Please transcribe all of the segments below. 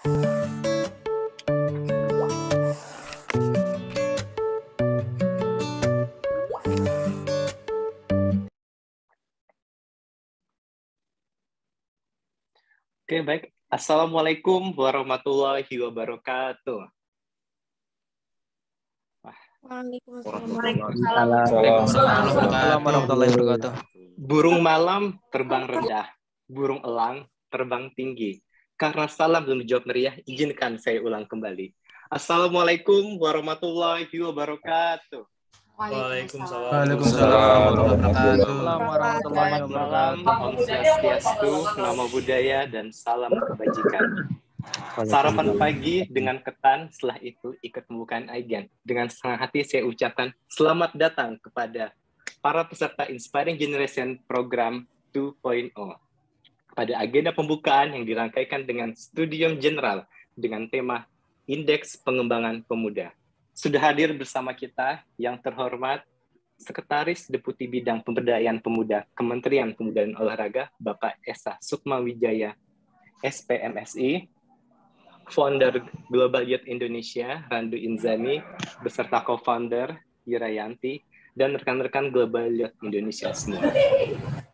Oke, baik. Assalamualaikum warahmatullahi wabarakatuh. Waalaikumsalam warahmatullahi wabarakatuh. Burung malam terbang rendah, burung elang terbang tinggi. Karena salam dan jawab meriah, izinkan saya ulang kembali. Assalamualaikum warahmatullahi wabarakatuh. Waalaikumsalam warahmatullahi wabarakatuh. Selamat malam, Om Swastiastu, Namo Buddhaya, dan salam kebajikan. Sarapan pagi dengan ketan, setelah itu ikut pembukaan agen. Dengan senang hati saya ucapkan selamat datang kepada para peserta Inspiring Generation Program 2.0. Pada agenda pembukaan yang dirangkaikan dengan Studium General dengan tema Indeks Pengembangan Pemuda. Sudah hadir bersama kita yang terhormat Sekretaris Deputi Bidang Pemberdayaan Pemuda Kementerian Pemuda dan Olahraga, Bapak Esa Sukma Wijaya, SPMSI, Founder Global Youth Indonesia, Randu Inzani, beserta co-founder Yirayanti, dan rekan-rekan Global Youth Indonesia semua.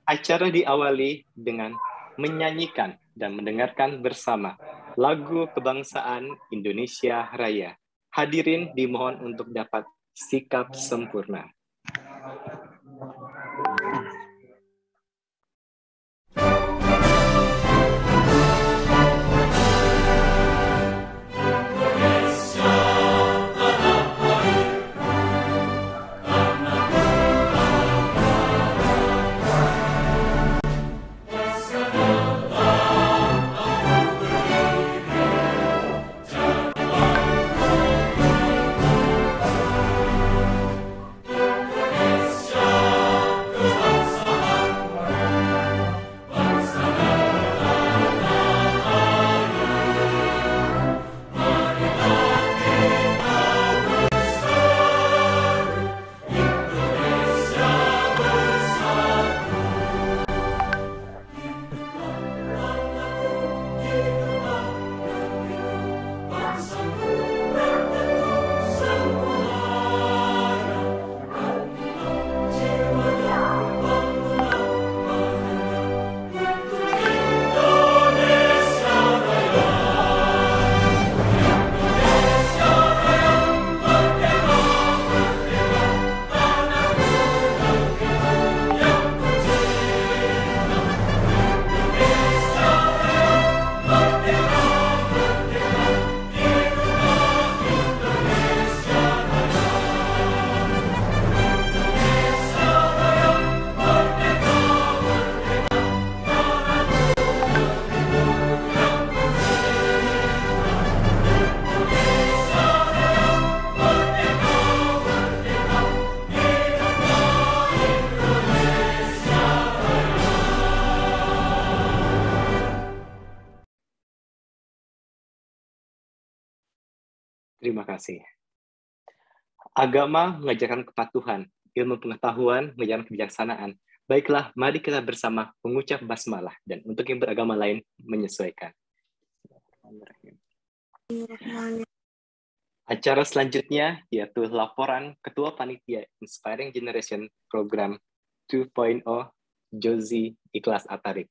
Acara diawali dengan menyanyikan dan mendengarkan bersama lagu kebangsaan Indonesia Raya. Hadirin dimohon untuk dapat sikap sempurna. Terima kasih. Agama mengajarkan kepatuhan, ilmu pengetahuan mengajarkan kebijaksanaan. Baiklah, mari kita bersama mengucap basmalah dan untuk yang beragama lain menyesuaikan. Acara selanjutnya yaitu laporan Ketua Panitia Inspiring Generation Program 2.0 Jozi Ikhlas Atarik.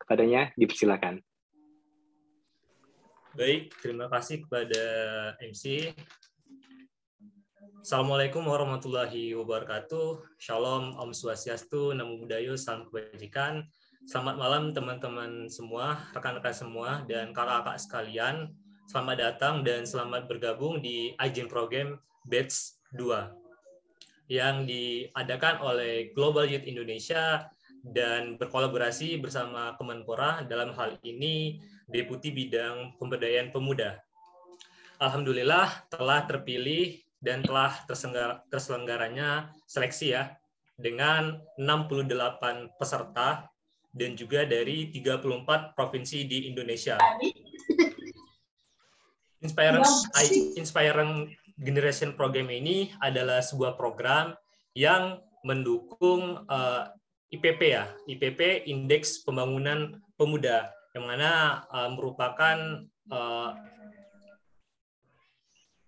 Kepadanya dipersilakan. Baik, terima kasih kepada MC. Assalamualaikum warahmatullahi wabarakatuh. Shalom, Om Swastiastu, Namo Buddhaya, salam kebajikan. Selamat malam teman-teman semua, rekan-rekan semua, dan kakak-kakak sekalian. Selamat datang dan selamat bergabung di Agen Program Batch 2 yang diadakan oleh Global Youth Indonesia dan berkolaborasi bersama Kemenpora, dalam hal ini Deputi Bidang Pemberdayaan Pemuda. Alhamdulillah telah terpilih dan telah terselenggaranya seleksi ya, dengan 68 peserta dan juga dari 34 provinsi di Indonesia. Inspiring Generation Program ini adalah sebuah program yang mendukung IPP ya, IPP Indeks Pembangunan Pemuda, yang mana merupakan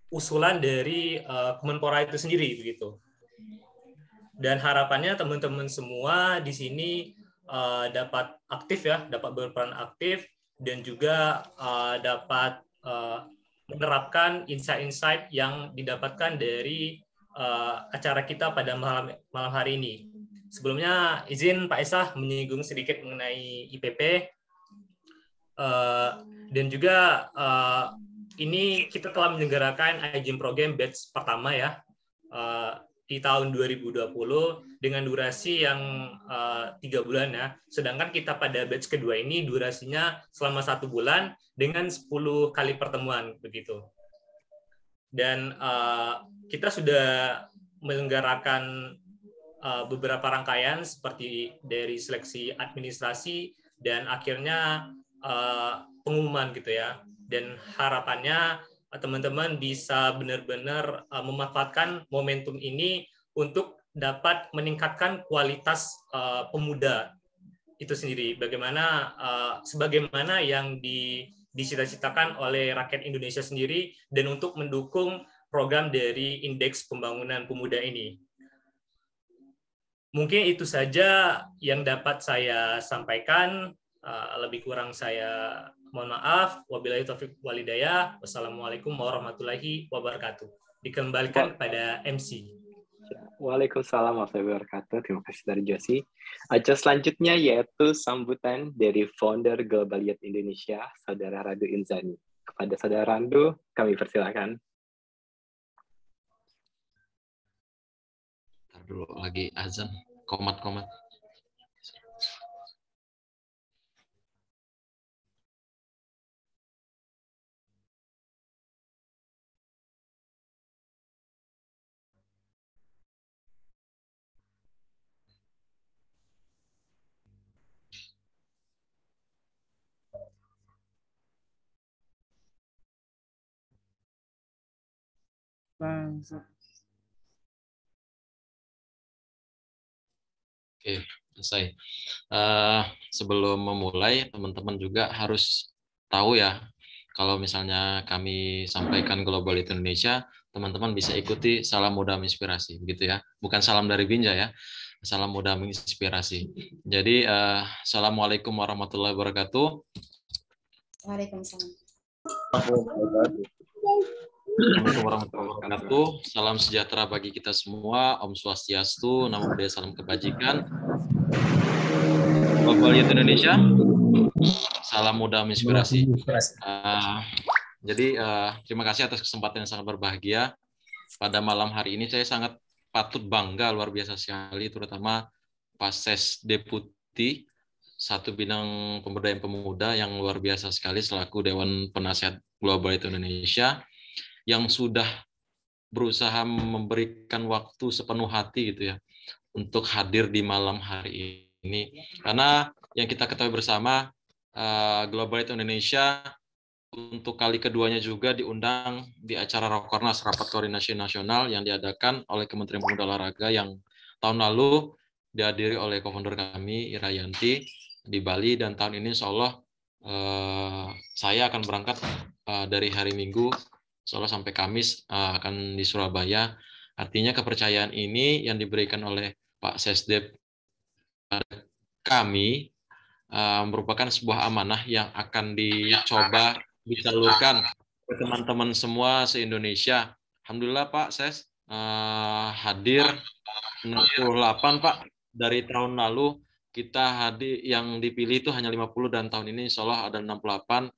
usulan dari Kemenpora itu sendiri begitu. Dan harapannya teman-teman semua di sini dapat aktif ya, dapat berperan aktif dan juga dapat menerapkan insight-insight yang didapatkan dari acara kita pada malam hari ini. Sebelumnya izin Pak Esah menyinggung sedikit mengenai IPP dan juga ini kita telah menyelenggarakan IGN Program batch pertama ya di tahun 2020 dengan durasi yang 3 bulan ya. Sedangkan kita pada batch kedua ini durasinya selama 1 bulan dengan 10 kali pertemuan begitu. Dan kita sudah menyelenggarakan beberapa rangkaian seperti dari seleksi administrasi dan akhirnya pengumuman gitu ya. Dan harapannya teman-teman bisa benar-benar memanfaatkan momentum ini untuk dapat meningkatkan kualitas pemuda itu sendiri. Sebagaimana yang dicita-citakan oleh rakyat Indonesia sendiri dan untuk mendukung program dari Indeks Pembangunan Pemuda ini. Mungkin itu saja yang dapat saya sampaikan. Lebih kurang saya mohon maaf. Wabillahi taufiq walhidayah. Wassalamualaikum warahmatullahi wabarakatuh. Dikembalikan kepada MC. Waalaikumsalam warahmatullahi wabarakatuh. Terima kasih dari Josi. Acara selanjutnya yaitu sambutan dari founder Global Youth Indonesia, Saudara Radu Inzani. Kepada Saudara Radu, kami persilakan. Dulu lagi azan, komat-komat. Oke, selesai. Sebelum memulai, teman-teman juga harus tahu ya, kalau misalnya kami sampaikan Global Youth Indonesia, teman-teman bisa ikuti salam muda menginspirasi, begitu ya. Bukan salam dari Binja ya, salam muda menginspirasi. Jadi, assalamualaikum warahmatullahi wabarakatuh. Waalaikumsalam. Assalamualaikum warahmatullahi wabarakatuh. Salam sejahtera bagi kita semua. Om Swastiastu, Namo Buddhaya, salam kebajikan. Global Youth Indonesia, salam muda menginspirasi. Jadi terima kasih atas kesempatan yang sangat berbahagia. Pada malam hari ini saya sangat patut bangga luar biasa sekali, terutama Pak Ses Deputi satu bidang pemberdayaan pemuda yang luar biasa sekali selaku Dewan Penasihat Global Youth Indonesia, yang sudah berusaha memberikan waktu sepenuh hati gitu ya untuk hadir di malam hari ini. Karena yang kita ketahui bersama, Global Youth Indonesia untuk kali keduanya juga diundang di acara Rakornas, Rapat Koordinasi Nasional yang diadakan oleh Kementerian Pemuda Olahraga yang tahun lalu dihadiri oleh co-founder kami Ira Yanti di Bali, dan tahun ini insya Allah saya akan berangkat dari hari Minggu insya Allah sampai Kamis akan di Surabaya. Artinya kepercayaan ini yang diberikan oleh Pak Sesdep kami merupakan sebuah amanah yang akan dicoba disalurkan ke teman-teman semua se-Indonesia. Alhamdulillah Pak Ses hadir 68 Pak. Dari tahun lalu kita hadir, yang dipilih itu hanya 50 dan tahun ini insya Allah ada 68.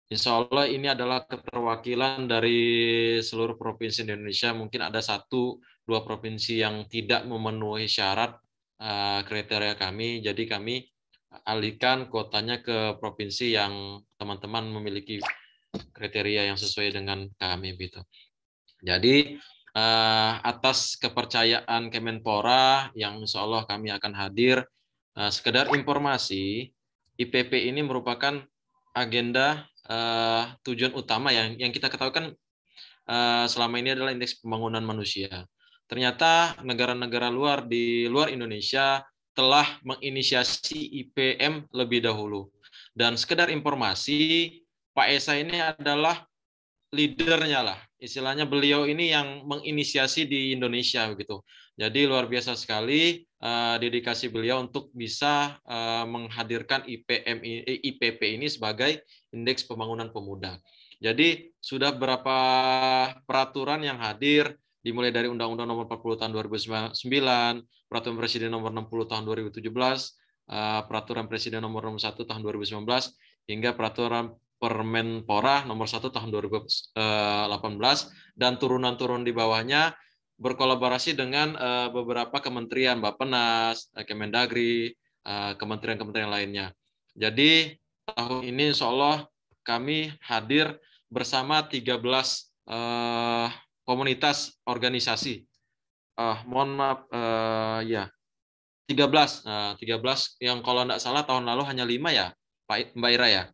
Insya Allah ini adalah keterwakilan dari seluruh provinsi di Indonesia. Mungkin ada 1-2 provinsi yang tidak memenuhi syarat kriteria kami. Jadi kami alihkan kuotanya ke provinsi yang teman-teman memiliki kriteria yang sesuai dengan kami gitu. Jadi atas kepercayaan Kemenpora yang insya Allah kami akan hadir. Sekedar informasi, IPP ini merupakan agenda tujuan utama yang kita ketahui kan selama ini adalah indeks pembangunan manusia. Ternyata negara-negara di luar Indonesia telah menginisiasi IPM lebih dahulu. Dan sekedar informasi, Pak Esa ini adalah leadernya lah, istilahnya beliau ini yang menginisiasi di Indonesia begitu. Jadi luar biasa sekali dedikasi beliau untuk bisa menghadirkan IPP ini sebagai Indeks Pembangunan Pemuda. Jadi sudah berapa peraturan yang hadir, dimulai dari Undang-Undang Nomor 40 Tahun 2009, Peraturan Presiden Nomor 60 Tahun 2017, Peraturan Presiden Nomor 1 Tahun 2019, hingga Peraturan Permenpora Nomor 1 Tahun 2018, dan turunan-turun di bawahnya berkolaborasi dengan beberapa kementerian, Bappenas, Kemendagri, kementerian-kementerian lainnya. Jadi tahun ini insya Allah kami hadir bersama 13 komunitas organisasi. Mohon maaf, ya 13 yang kalau tidak salah tahun lalu hanya 5 ya, Mbak Ira ya.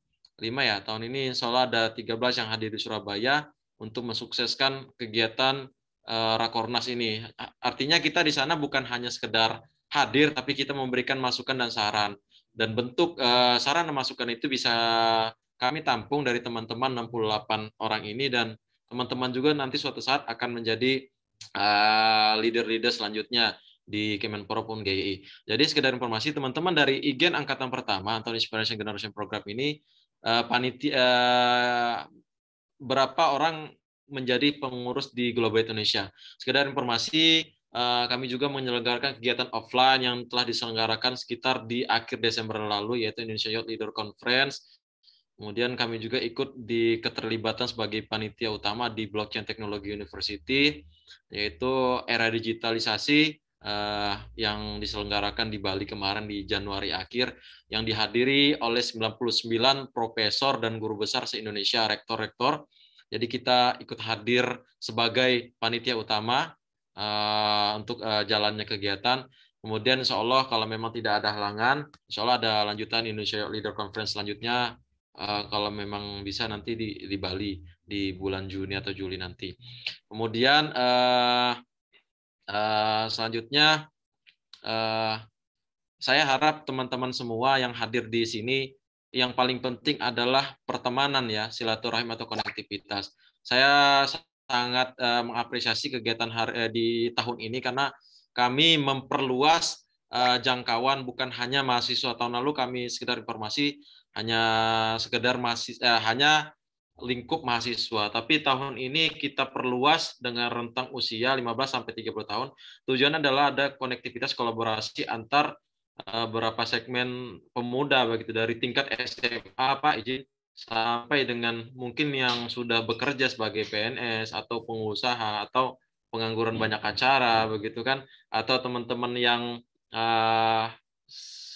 5 ya, tahun ini insya Allah ada 13 yang hadir di Surabaya untuk mensukseskan kegiatan Rakornas ini. Artinya kita di sana bukan hanya sekedar hadir, tapi kita memberikan masukan dan saran. Dan bentuk saran dan masukan itu bisa kami tampung dari teman-teman 68 orang ini, dan teman-teman juga nanti suatu saat akan menjadi leader-leader selanjutnya di Kemenpora pun GII. Jadi sekedar informasi teman-teman dari IGEN Angkatan Pertama atau Inspiration Generation Program ini, berapa orang menjadi pengurus di Global Indonesia. Sekedar informasi, kami juga menyelenggarakan kegiatan offline yang telah diselenggarakan sekitar di akhir Desember lalu, yaitu Indonesia Youth Leader Conference. Kemudian kami juga ikut di keterlibatan sebagai panitia utama di Blockchain Technology University, yaitu era digitalisasi yang diselenggarakan di Bali kemarin di Januari akhir, yang dihadiri oleh 99 profesor dan guru besar se-Indonesia, rektor-rektor. Jadi kita ikut hadir sebagai panitia utama untuk jalannya kegiatan. Kemudian insya Allah kalau memang tidak ada halangan, insya Allah ada lanjutan Indonesia Leader Conference selanjutnya, kalau memang bisa nanti di Bali di bulan Juni atau Juli nanti. Kemudian selanjutnya saya harap teman-teman semua yang hadir di sini, yang paling penting adalah pertemanan ya, silaturahim atau konektivitas. Saya sangat mengapresiasi kegiatan di tahun ini karena kami memperluas jangkauan, bukan hanya mahasiswa. Tahun lalu kami, sekedar informasi, hanya sekedar hanya lingkup mahasiswa, tapi tahun ini kita perluas dengan rentang usia 15 sampai 30 tahun. Tujuannya adalah ada konektivitas kolaborasi antar beberapa segmen pemuda begitu, dari tingkat SMA Pak izin sampai dengan mungkin yang sudah bekerja sebagai PNS atau pengusaha atau pengangguran banyak acara begitu kan, atau teman-teman yang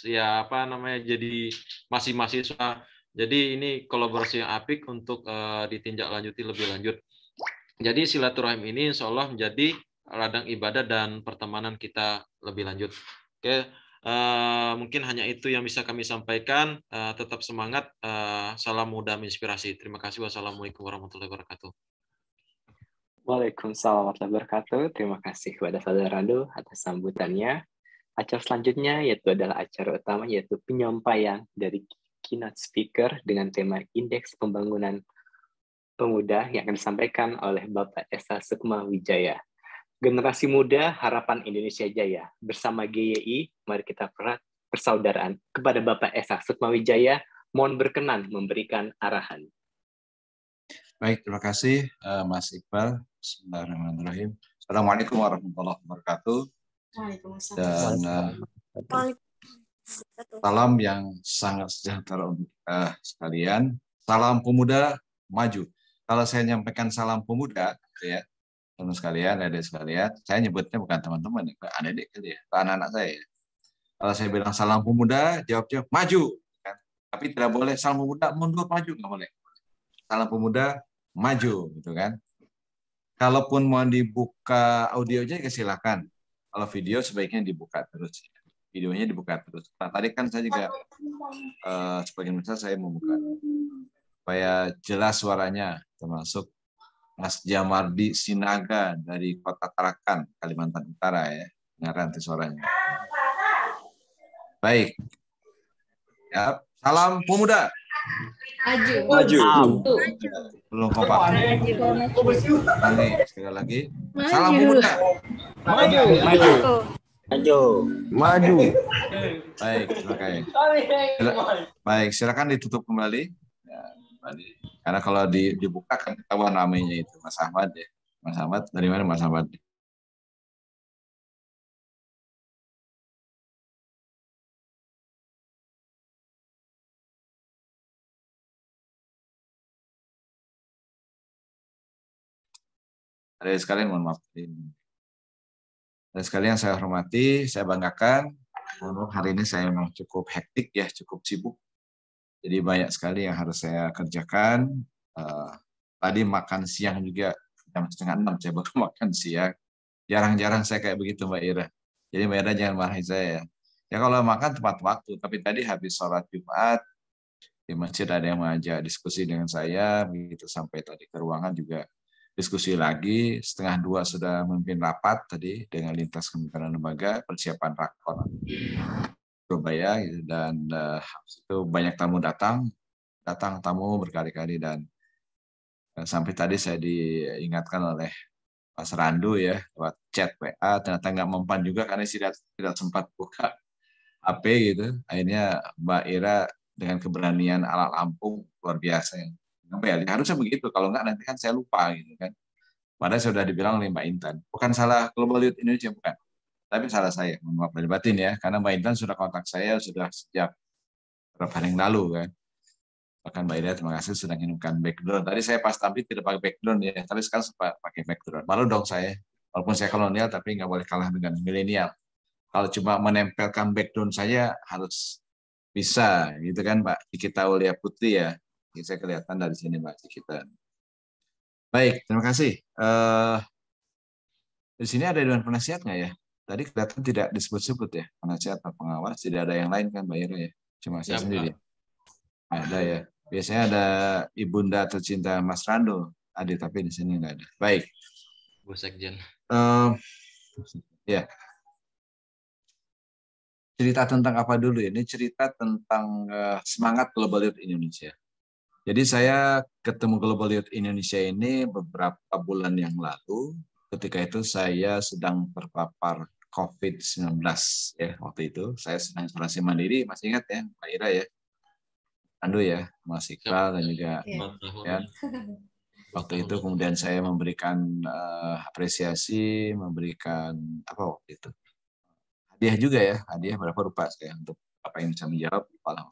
ya apa namanya jadi masih mahasiswa. Jadi ini kolaborasi yang apik untuk ditindaklanjuti lebih lanjut. Jadi silaturahim ini insya Allah menjadi ladang ibadah dan pertemanan kita lebih lanjut. Oke, mungkin hanya itu yang bisa kami sampaikan. Tetap semangat. Salam muda menginspirasi. Terima kasih. Wassalamualaikum warahmatullahi wabarakatuh. Waalaikumsalam warahmatullahi wabarakatuh. Terima kasih kepada Saudara Rando atas sambutannya. Acara selanjutnya yaitu adalah acara utama, yaitu penyampaian dari keynote speaker dengan tema Indeks Pembangunan Pemuda yang akan disampaikan oleh Bapak Esa Sukma Wijaya. Generasi Muda Harapan Indonesia Jaya. Bersama GII, mari kita persaudaraan. Kepada Bapak Esa Sukma Wijaya, mohon berkenan memberikan arahan. Baik, terima kasih Mas Iqbal. Bismillahirrahmanirrahim. Assalamualaikum warahmatullahi wabarakatuh. Dan salam yang sangat sejahtera untuk kita sekalian. Salam pemuda maju. Kalau saya nyampaikan salam pemuda, ya teman sekalian, adik sekalian, saya nyebutnya bukan teman-teman, adik-adik ya, anak-anak saya. Kalau saya bilang salam pemuda, jawab maju. Kan? Tapi tidak boleh salam pemuda mundur maju, nggak boleh. Salam pemuda maju, gitu kan. Kalaupun mau dibuka audionya, silakan. Kalau video sebaiknya dibuka terus. Videonya dibuka terus. Nah, tadi kan saya juga sebagian besar saya membuka supaya jelas suaranya, termasuk Mas Jamardi Sinaga dari Kota Tarakan, Kalimantan Utara ya. Dengar nanti suaranya. Baik. Ya, salam pemuda. Maju. Belum kompak. Sekali lagi. Salam pemuda. Maju. Baik, baik, silakan ditutup kembali. Ya, kembali. Karena kalau dibuka kan ketahuan namanya itu Mas Ahmad ya. Mas Ahmad dari mana Mas Ahmad? Ada sekalian, mohon maaf. Dan sekalian saya hormati, saya banggakan. Hari ini saya memang cukup hektik ya, cukup sibuk. Jadi banyak sekali yang harus saya kerjakan. Tadi makan siang juga jam 5:30 saya baru makan siang. Jarang-jarang saya kayak begitu Mbak Ira. Jadi Mbak Ira jangan marahin saya. Ya kalau makan tepat waktu, tapi tadi habis sholat Jumat, di masjid ada yang mengajak diskusi dengan saya, begitu sampai tadi ke ruangan juga diskusi lagi, 1:30 sudah memimpin rapat tadi dengan lintas kementerian lembaga, persiapan rakor Surabaya, gitu. Dan itu banyak tamu datang tamu berkali-kali, dan sampai tadi saya diingatkan oleh Mas Randu ya, lewat chat WA, ternyata nggak mempan juga karena tidak sempat buka HP gitu. Akhirnya Mbak Ira dengan keberanian ala Lampung luar biasa yang harusnya begitu, kalau nggak nanti kan saya lupa gitu kan. Padahal sudah dibilang oleh Mbak Intan, bukan salah Global Youth Indonesia, bukan, tapi salah saya, mohon maaf lahir batin ya, karena Mbak Intan sudah kontak saya sudah sejak beberapa hari yang lalu kan. Bahkan Mbak Ida terima kasih sudah ngirimkan background. Tadi saya pas tampil tidak pakai background ya, tapi sekarang sempat pakai background. Malu dong saya, walaupun saya kolonial tapi nggak boleh kalah dengan milenial. Kalau cuma menempelkan background saya harus bisa, gitu kan Mbak Cikita Aulia Putri ya. Ini saya kelihatan dari sini Mbak Cikita. Baik, terima kasih. Di sini ada Dewan Penasihat nggak ya? Tadi kelihatan tidak disebut-sebut ya, penasihat atau pengawas. Tidak ada yang lain kan Mbak Ira ya? Cuma saya sendiri. Ada ya. Biasanya ada ibunda tercinta Mas Rando. Ada, tapi di sini nggak ada. Baik. Bu Sekjen. Ya. Cerita tentang apa dulu? Ini cerita tentang semangat Global Youth Indonesia. Jadi saya ketemu Global Youth Indonesia ini beberapa bulan yang lalu. Ketika itu saya sedang terpapar COVID-19 ya, waktu itu saya sedang isolasi mandiri, masih ingat ya Pak Ira ya, Ando ya, Mas Iqbal dan juga ya. Waktu itu kemudian saya memberikan apresiasi, memberikan apa waktu itu, hadiah juga ya, hadiah berapa rupa saya untuk apa yang bisa menjawab kepala.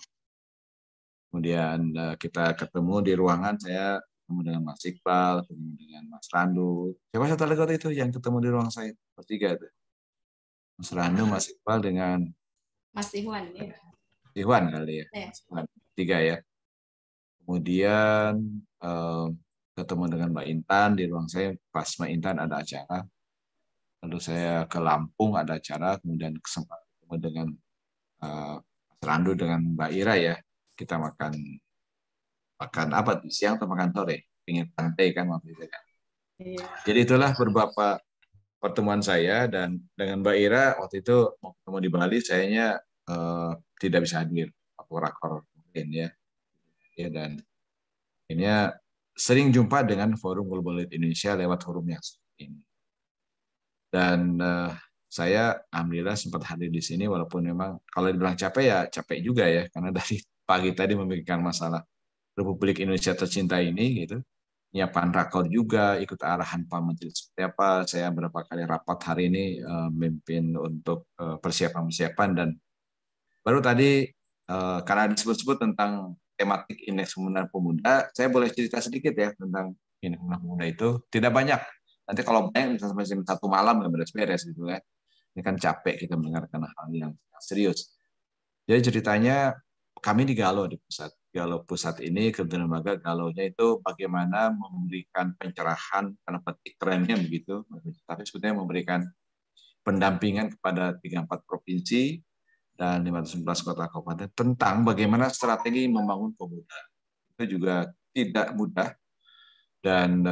Kemudian kita ketemu di ruangan, saya ketemu dengan Mas Iqbal, ketemu dengan Mas Randu. Siapa satu lagi waktu itu yang ketemu di ruang saya? Bertiga itu. Mas Randu, Mas Iqbal dengan Mas Iwan ya. Iwan kali ya. Mas Iwan. 3 ya. Kemudian ketemu dengan Mbak Intan di ruang saya, pas Mbak Intan ada acara. Lalu saya ke Lampung ada acara, kemudian kesempatan ketemu dengan Mas Randu dengan Mbak Ira ya. Kita makan apa siang atau makan sore, pinggir pantai kan waktu itu kan. Iya. Jadi itulah beberapa pertemuan saya, dan dengan Mbak Ira waktu itu mau ketemu di Bali, sayanya tidak bisa hadir, rakor mungkin ya. Ya, dan ini sering jumpa dengan Forum Global Youth Indonesia lewat forum yang seperti ini. Dan saya alhamdulillah sempat hadir di sini, walaupun memang kalau dibilang capek ya capek juga ya, karena dari pagi tadi memikirkan masalah Republik Indonesia tercinta ini gitu. Nyiapkan rakor juga, ikut arahan Pak Menteri seperti apa. Saya berapa kali rapat hari ini memimpin untuk persiapan-persiapan, dan baru tadi karena disebut-sebut tentang tematik Indeks Pembangunan Pemuda, saya boleh cerita sedikit ya tentang Indeks Pembangunan Pemuda itu. Tidak banyak. Nanti kalau banyak bisa sampai jam 1 malam nggak beres-beres gitu kan. Ini kan capek kita mendengarkan hal yang serius. Jadi ceritanya kami di Galo di pusat. Galo pusat ini Kementerian Lembaga, Galonya itu bagaimana memberikan pencerahan, karena petik kerennya begitu, tapi sebetulnya memberikan pendampingan kepada 34 provinsi dan 511 kota kabupaten tentang bagaimana strategi membangun pemuda. Itu juga tidak mudah, dan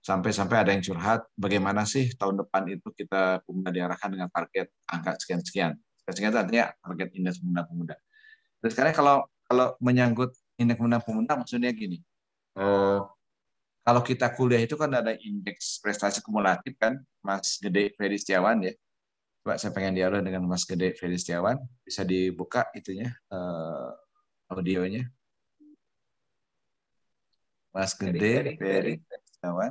sampai-sampai ada yang curhat, bagaimana sih tahun depan itu kita pemuda diarahkan dengan target angka sekian-sekian. Sekian artinya target indeks pemuda. Terus sekarang kalau kalau menyangkut indeks menang pemenang maksudnya gini. Kalau kita kuliah itu kan ada indeks prestasi kumulatif kan, Mas Gede Ferry Setiawan ya. Coba saya pengen dialog dengan Mas Gede Ferry Setiawan, bisa dibuka itunya audionya. Mas Gede Ferry Setiawan.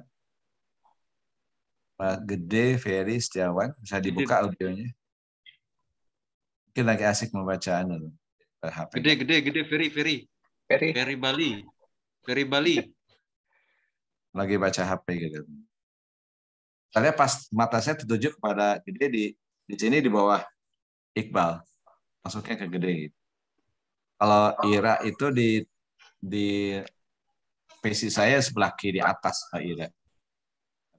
Mas Gede Ferry Setiawan, bisa dibuka audionya. Mungkin lagi asik membacaan HP. Gede Ferry Bali. Lagi baca HP gitu. Saya pas mata saya tertuju kepada Gede di sini di bawah Iqbal, masuknya ke Gede. Gitu. Kalau Ira itu di PC saya sebelah kiri atas Pak Ira.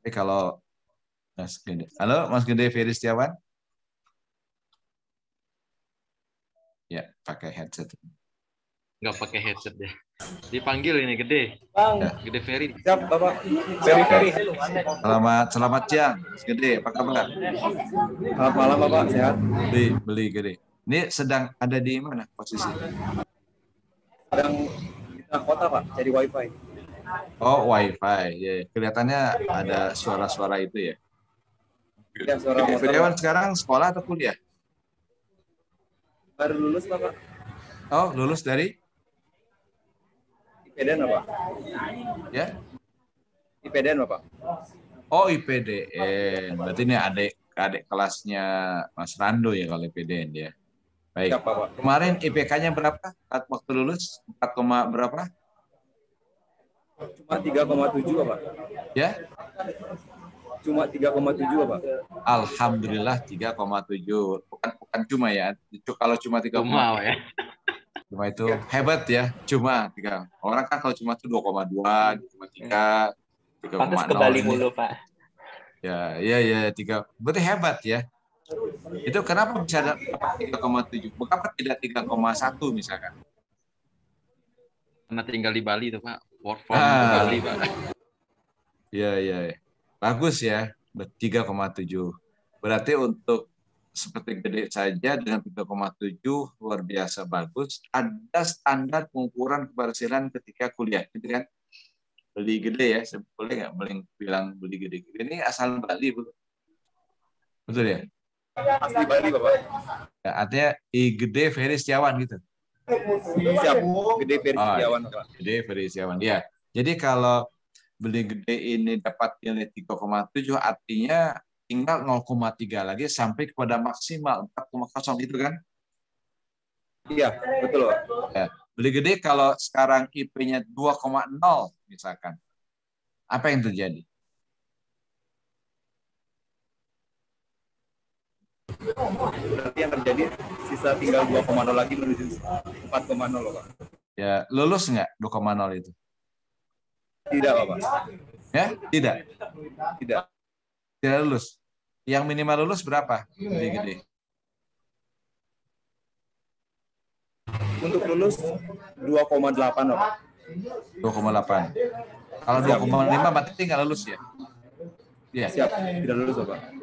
Tapi kalau Mas Gede, halo Mas Gede Ferry Setiawan, ya pakai headset. Nggak pakai headset deh. Dipanggil ini Gede. Bang. Ya, Gede Ferry. Siap, Bapak. Ferry. Selamat siang, Mas Gede. Apa kabar? Selamat malam, Bapak. Sehat? Beli Gede. Ini sedang ada di mana posisi? Sedang di tengah kota, Pak. Cari wifi. Oh, wifi. Ya, kelihatannya ada suara-suara itu ya. Ya, suara motor. Firdawan sekarang sekolah atau kuliah? Baru lulus, Bapak. Oh, lulus dari? IPDN, Bapak. Ya? IPDN, Bapak. Oh, IPDN. Berarti ini adik kelasnya Mas Rando ya kalau IPDN ya. Baik. Siap, Bapak. Kemarin IPK-nya berapa? Waktu lulus 4, berapa? Cuma 3,7, Bapak. Ya? Cuma 3,7, Bapak. Alhamdulillah 3,7. Bukan cuma ya. Kalau cuma 3,7. Ya. Cuma itu hebat ya. Cuma 3. Orang kan kalau cuma itu 2,2, cuma 3, 3,0. Pantas ke Bali mulu, Pak. Ya, 3. Berarti hebat ya. Itu kenapa bisa ada 3,7? Kenapa tidak 3,1 misalkan? Karena tinggal di Bali tuh Pak. Work from Bali Pak. Iya. Bagus ya. 3,7. Berarti untuk seperti Gede saja dengan 3,7 luar biasa bagus. Ada standar pengukuran keberhasilan ketika kuliah, gitu kan? Beli Gede ya, boleh nggak bilang beli Gede? Ini asal Bali, betul ya? Asli Bali, Bapak. Ya, artinya Gede Ferry Setiawan gitu. Siap, Gede Ferry Setiawan, Bapak. Gede Ferry Setiawan, ya. Jadi kalau beli Gede ini dapat nilai 3,7, artinya tinggal 0,3 lagi sampai kepada maksimal 4,0 itu kan? Iya, betul, Pak. Ya. Beli Gede kalau sekarang IP-nya 2,0 misalkan, apa yang terjadi? Berarti yang terjadi sisa tinggal 2,0 lagi menuju 4,0, Pak. Ya, lulus nggak 2,0 itu? Tidak, Bapak. Ya, tidak. Tidak lulus. Yang minimal lulus berapa? Gede. Untuk lulus 2,8, Bapak. 2,8. Kalau 2,5 berarti nggak lulus ya? Iya. Siap, tidak lulus, Bapak.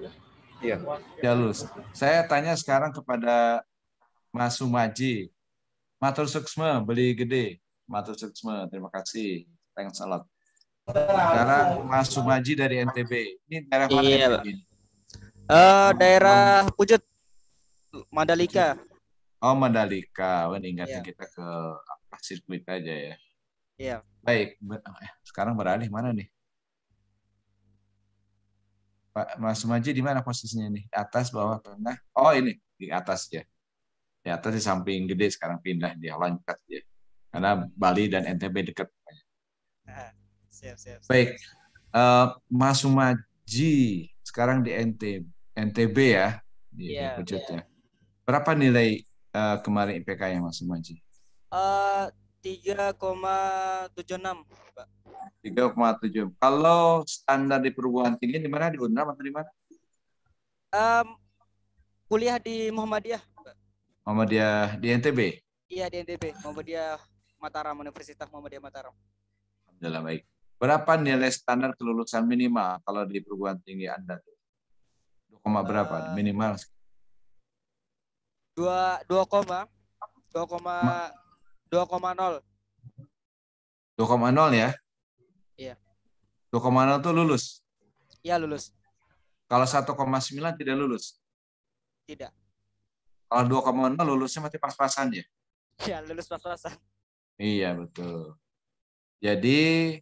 Iya. Tidak lulus. Saya tanya sekarang kepada Mas Sumaji. Matur suksme, beli Gede. Matur suksme, terima kasih. Thanks a lot. Sekarang Mas Sumaji dari NTB. Ini daerah mana? Iya, ini? Daerah Pujut, Mandalika. Oh, Mandalika. Ini ingatnya Iya. kita ke sirkuit aja ya. Iya. Baik. Sekarang beralih mana nih? Pak Mas Sumaji di mana posisinya nih? Atas, bawah, tengah? Oh, ini di atas ya. Di atas di samping Gede, sekarang pindah dia loncat ya. Karena Bali dan NTB dekat. Siap. Baik, Mas Sumaji sekarang di NTB ya, di Iya. Pujut ya. Berapa nilai kemarin IPK-nya Mas Sumaji? 3,76, Pak. 3,7. Kalau standar di perguruan tinggi di mana? Di UNRAM atau di mana? Kuliah di Muhammadiyah, Pak. Muhammadiyah di NTB. Iya, di NTB, Muhammadiyah Mataram, Universitas Muhammadiyah Mataram. Alhamdulillah, baik. Berapa nilai standar kelulusan minimal kalau di perguruan tinggi Anda? 2, berapa minimal? 2,8 2,0. 2,0 ya? Iya. 2,0 tuh lulus. Iya, lulus. Kalau 1,9 tidak lulus. Tidak. Kalau 2,0 lulusnya mati pas-pasan ya? Iya, lulus pas-pasan. Iya, betul. Jadi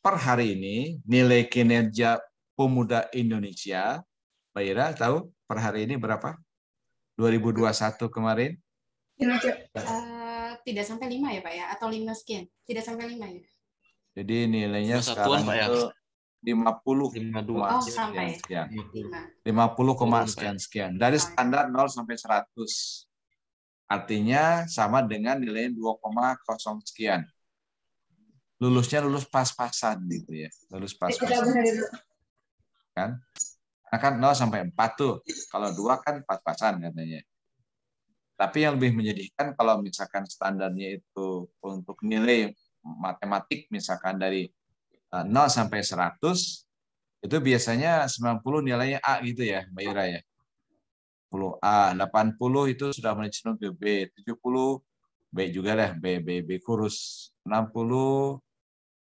per hari ini nilai kinerja pemuda Indonesia, Mbak Ira tahu per hari ini berapa? 2021 kemarin? Tidak sampai 5 ya Pak ya? Atau 5 sekian? Tidak sampai 5 ya? Jadi nilainya 51, sekarang Pak, ya? itu 50, 52. Oh, sampai. sekian. 5. 50, Turun, sekian. Dari standar 0 sampai 100. Artinya sama dengan nilai 2,0 sekian. Lulusnya lulus pas-pasan gitu ya. Lulus pas-pasan. Kan? Nah, kan 0 sampai 4 tuh. Kalau 2 kan pas-pasan katanya. Tapi yang lebih menyedihkan kalau misalkan standarnya itu untuk nilai matematik misalkan dari 0 sampai 100, itu biasanya 90 nilainya A gitu ya, Mbak Ira ya. 10 A, 80 itu sudah mulai cenderung ke B, 70 B juga lah, B kurus. 60,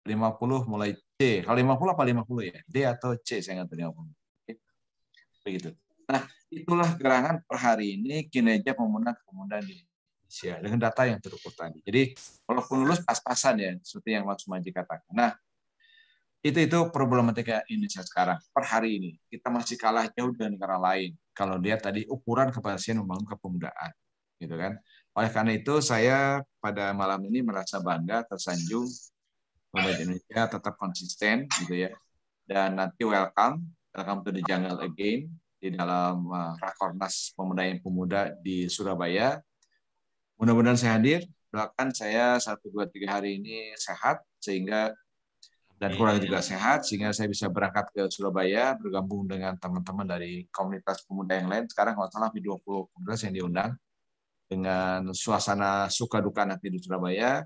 50 mulai C. Kalau 50 apa 50 ya? D atau C, saya nggak tahu. Oke. Begitu. Nah, itulah gerangan per hari ini kinerja pemuda di Indonesia dengan data yang terukur tadi. Jadi, walaupun lulus pas-pasan ya, seperti yang Mas Sumaji katakan. Nah, itu problematika Indonesia sekarang. Per hari ini, kita masih kalah jauh dengan negara lain. Kalau dia tadi ukuran keberhasilan membangun kepemudaan. Gitu kan. Oleh karena itu, saya pada malam ini merasa bangga, tersanjung, pemuda Indonesia tetap konsisten, gitu ya. Dan nanti welcome to the jungle again, di dalam Rakornas Pemuda di Surabaya. Mudah-mudahan saya hadir. Doakan saya 1, 2, 3 hari ini sehat, sehingga dan kurang juga sehat, sehingga saya bisa berangkat ke Surabaya, bergabung dengan teman-teman dari komunitas pemuda yang lain. Sekarang kalau salah 20 komunitas yang diundang, dengan suasana suka duka nanti di Surabaya,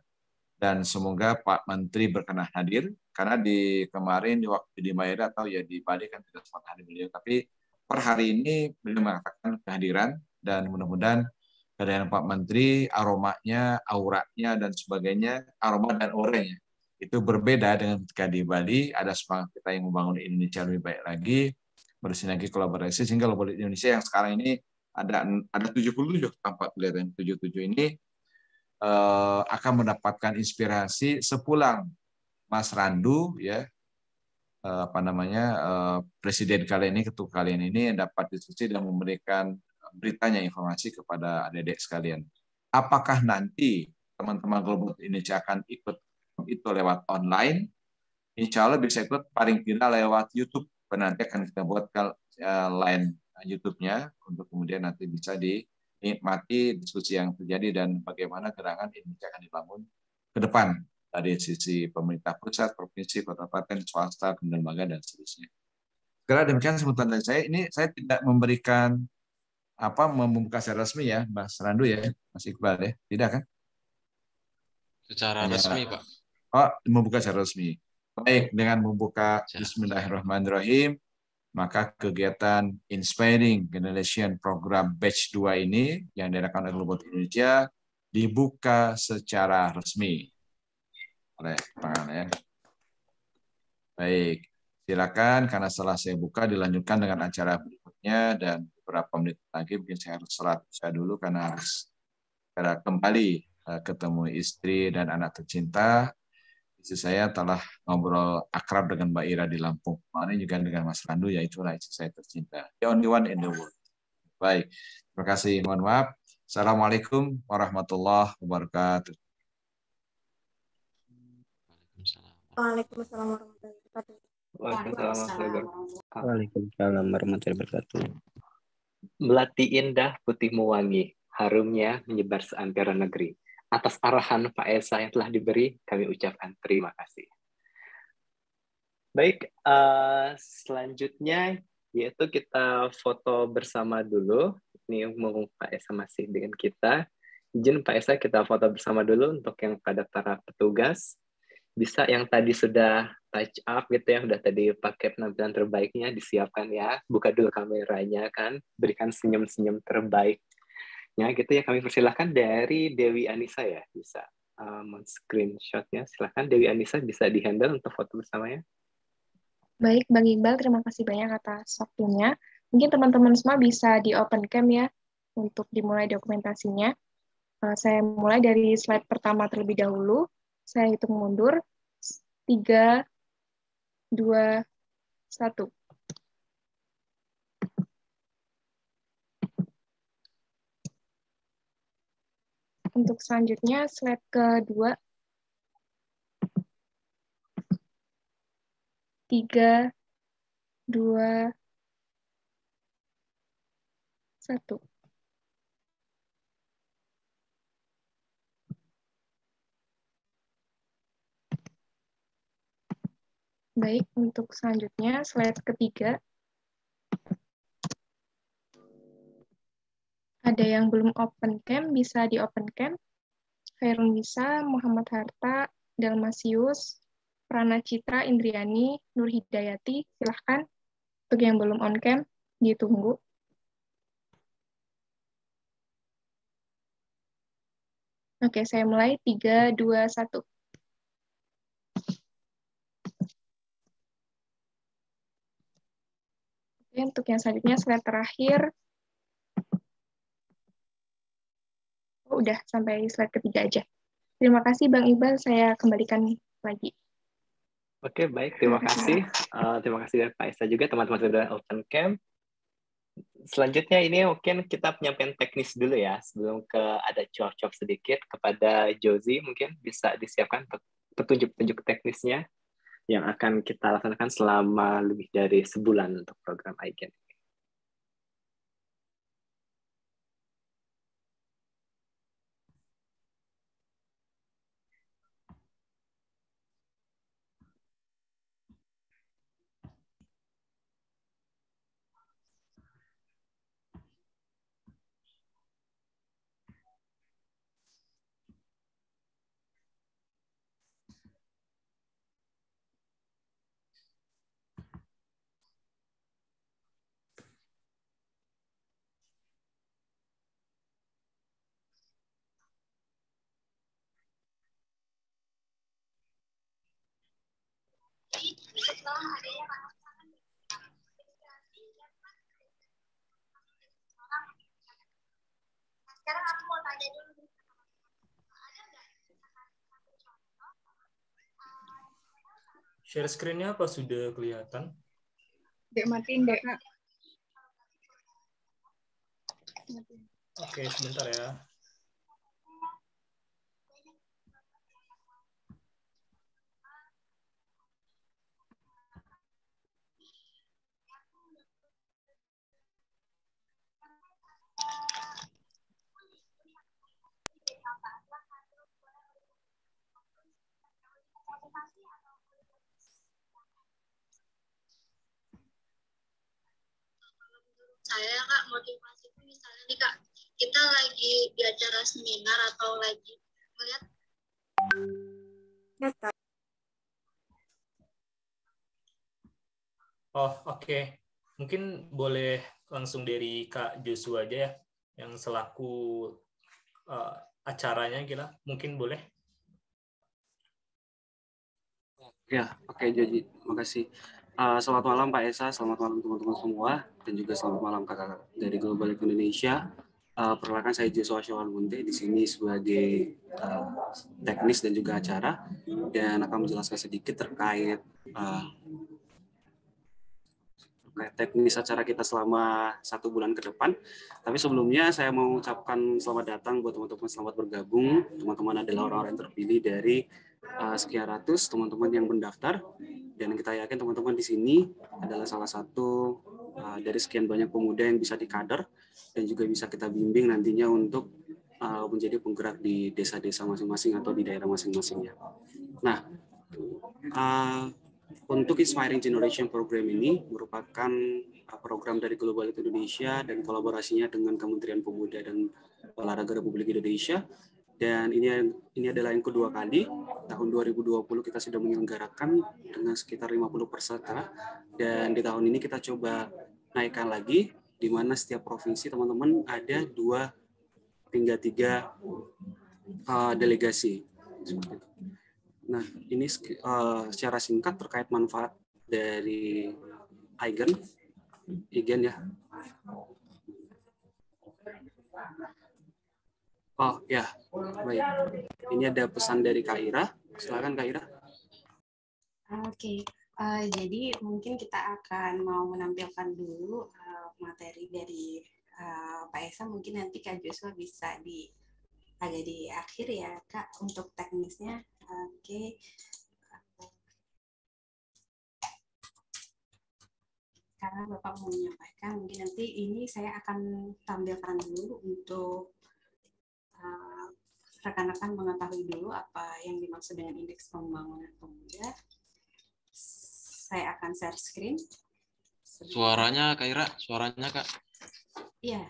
dan semoga Pak Menteri berkenan hadir, karena di kemarin di waktu di Maeda atau ya di Bali kan tidak sempat hadir beliau, tapi per hari ini beliau mengatakan kehadiran, dan mudah-mudahan kehadiran Pak Menteri, aromanya, auranya, dan sebagainya, aroma dan auranya, itu berbeda dengan ketika di Bali, ada semangat kita yang membangun Indonesia lebih baik lagi, bersinergi kolaborasi, sehingga global Indonesia yang sekarang ini ada 77 tampak kelihatan 77 ini akan mendapatkan inspirasi sepulang Mas Randu ya, presiden kalian ini, ketua kalian ini dapat diskusi dan memberikan beritanya, informasi kepada adik-adik sekalian. Apakah nanti teman-teman global Indonesia akan ikut itu lewat online? Insya Allah bisa ikut paling tidak lewat YouTube. Nanti akan kita buat line YouTube-nya untuk kemudian nanti bisa dinikmati diskusi yang terjadi dan bagaimana gerangan Indonesia akan dibangun ke depan dari sisi pemerintah pusat, provinsi, kota kabupaten, swasta, lembaga, dan seterusnya. Karena demikian sebutan dari saya, ini saya tidak memberikan membuka secara resmi ya, Mas Randu ya, Mas Iqbal ya, tidak kan? Secara resmi, Pak. Oh, membuka secara resmi. Baik, dengan membuka Bismillahirrahmanirrahim, maka kegiatan Inspiring Generation Program Batch 2 ini yang diadakan oleh Global Indonesia dibuka secara resmi oleh ya. Baik, silakan, karena setelah saya buka dilanjutkan dengan acara berikutnya, dan beberapa menit lagi mungkin saya harus sholat saya dulu karena harus kembali ketemu istri dan anak tercinta. Istri saya telah ngobrol akrab dengan Mbak Ira di Lampung. Kemarin juga dengan Mas Randu, ya itulah istri saya tercinta. The only one in the world. Baik, terima kasih. Mohon maaf. Assalamualaikum warahmatullahi wabarakatuh. Waalaikumsalam warahmatullahi wabarakatuh. Waalaikumsalam warahmatullahi wabarakatuh. Melati indah putihmu wangi, harumnya menyebar seantero negeri. Atas arahan Pak Esa yang telah diberi, kami ucapkan terima kasih. Baik, selanjutnya yaitu kita foto bersama dulu. Ini mau Pak Esa masih dengan kita. Izin Pak Esa kita foto bersama dulu untuk yang pada para petugas. Bisa yang tadi sudah touch up gitu ya, udah tadi pakai penampilan terbaiknya disiapkan ya. Buka dulu kameranya kan, berikan senyum-senyum terbaik gitu ya, kami persilahkan dari Dewi Anissa ya, bisa screenshotnya. Silahkan Dewi Anissa bisa di-handle untuk foto bersamanya. Baik, Bang Iqbal, terima kasih banyak atas waktunya. Mungkin teman-teman semua bisa di open cam ya, untuk dimulai dokumentasinya. Saya mulai dari slide pertama terlebih dahulu. Saya hitung mundur. 3, 2, 1. Untuk selanjutnya, slide kedua. 3, 2, 1. Baik, untuk selanjutnya, slide ketiga. Ada yang belum open cam, bisa di open cam. Khairun Nisa, Muhammad Harta, Dalmasius, Prana Citra, Indriani, Nur Hidayati, silahkan. Untuk yang belum on cam, ditunggu. Oke, saya mulai. 3, 2, 1. Oke, untuk yang selanjutnya, slide terakhir. Oh, udah sampai slide ketiga aja. Terima kasih Bang Iqbal, saya kembalikan lagi. Oke, baik. Terima kasih. Terima kasih dari Pak Esa juga, teman-teman sudah open cam. Selanjutnya ini mungkin kita penyampaian teknis dulu ya, sebelum ada cuap-cuap sedikit kepada Josie, mungkin bisa disiapkan petunjuk-petunjuk teknisnya yang akan kita laksanakan selama lebih dari sebulan untuk program iGen. Sekarang aku mau tanya dulu. Share screen-nya apa sudah kelihatan? Dek, matiin, Dek. Oke, sebentar ya. Saya Kak, motivasi itu misalnya nih Kak, kita lagi di acara seminar atau lagi melihat Oh, oke. Mungkin boleh langsung dari Kak Joshua aja ya, yang selaku acaranya kira. Mungkin boleh. Ya, oke, Joji. Terima kasih. Selamat malam Pak Esa, selamat malam teman-teman semua, dan juga selamat malam kakak dari Global Indonesia. Perkenalkan saya Joshua Syawal-Munte di sini sebagai teknis dan juga acara, dan akan menjelaskan sedikit terkait teknis acara kita selama 1 bulan ke depan. Tapi sebelumnya saya mau mengucapkan selamat datang buat teman-teman, selamat bergabung. Teman-teman adalah orang-orang yang terpilih dari sekian ratus teman-teman yang mendaftar, dan kita yakin teman-teman di sini adalah salah satu dari sekian banyak pemuda yang bisa dikader dan juga bisa kita bimbing nantinya untuk menjadi penggerak di desa-desa masing-masing atau di daerah masing-masingnya. Nah, untuk Inspiring Generation Program ini merupakan program dari Global Indonesia dan kolaborasinya dengan Kementerian Pemuda dan Olahraga Republik Indonesia. Dan ini adalah yang kedua kali. Tahun 2020 kita sudah menyelenggarakan dengan sekitar 50 peserta. Dan di tahun ini kita coba naikkan lagi, di mana setiap provinsi teman-teman ada 2 hingga 3 delegasi. Nah, ini secara singkat terkait manfaat dari IGEN ya. Oh ya, baik. Ini ada pesan dari Kak Ira. Silakan Kak Ira. Oke, jadi mungkin kita akan mau menampilkan dulu materi dari Pak Esa. Mungkin nanti Kak Joshua bisa agak di akhir ya Kak untuk teknisnya. Oke. Karena Bapak mau menyampaikan, mungkin nanti ini saya akan tampilkan dulu untuk rekan-rekan mengetahui dulu apa yang dimaksud dengan indeks pembangunan pemuda. Saya akan share screen. Suaranya Kak Ira, suaranya Kak. Iya.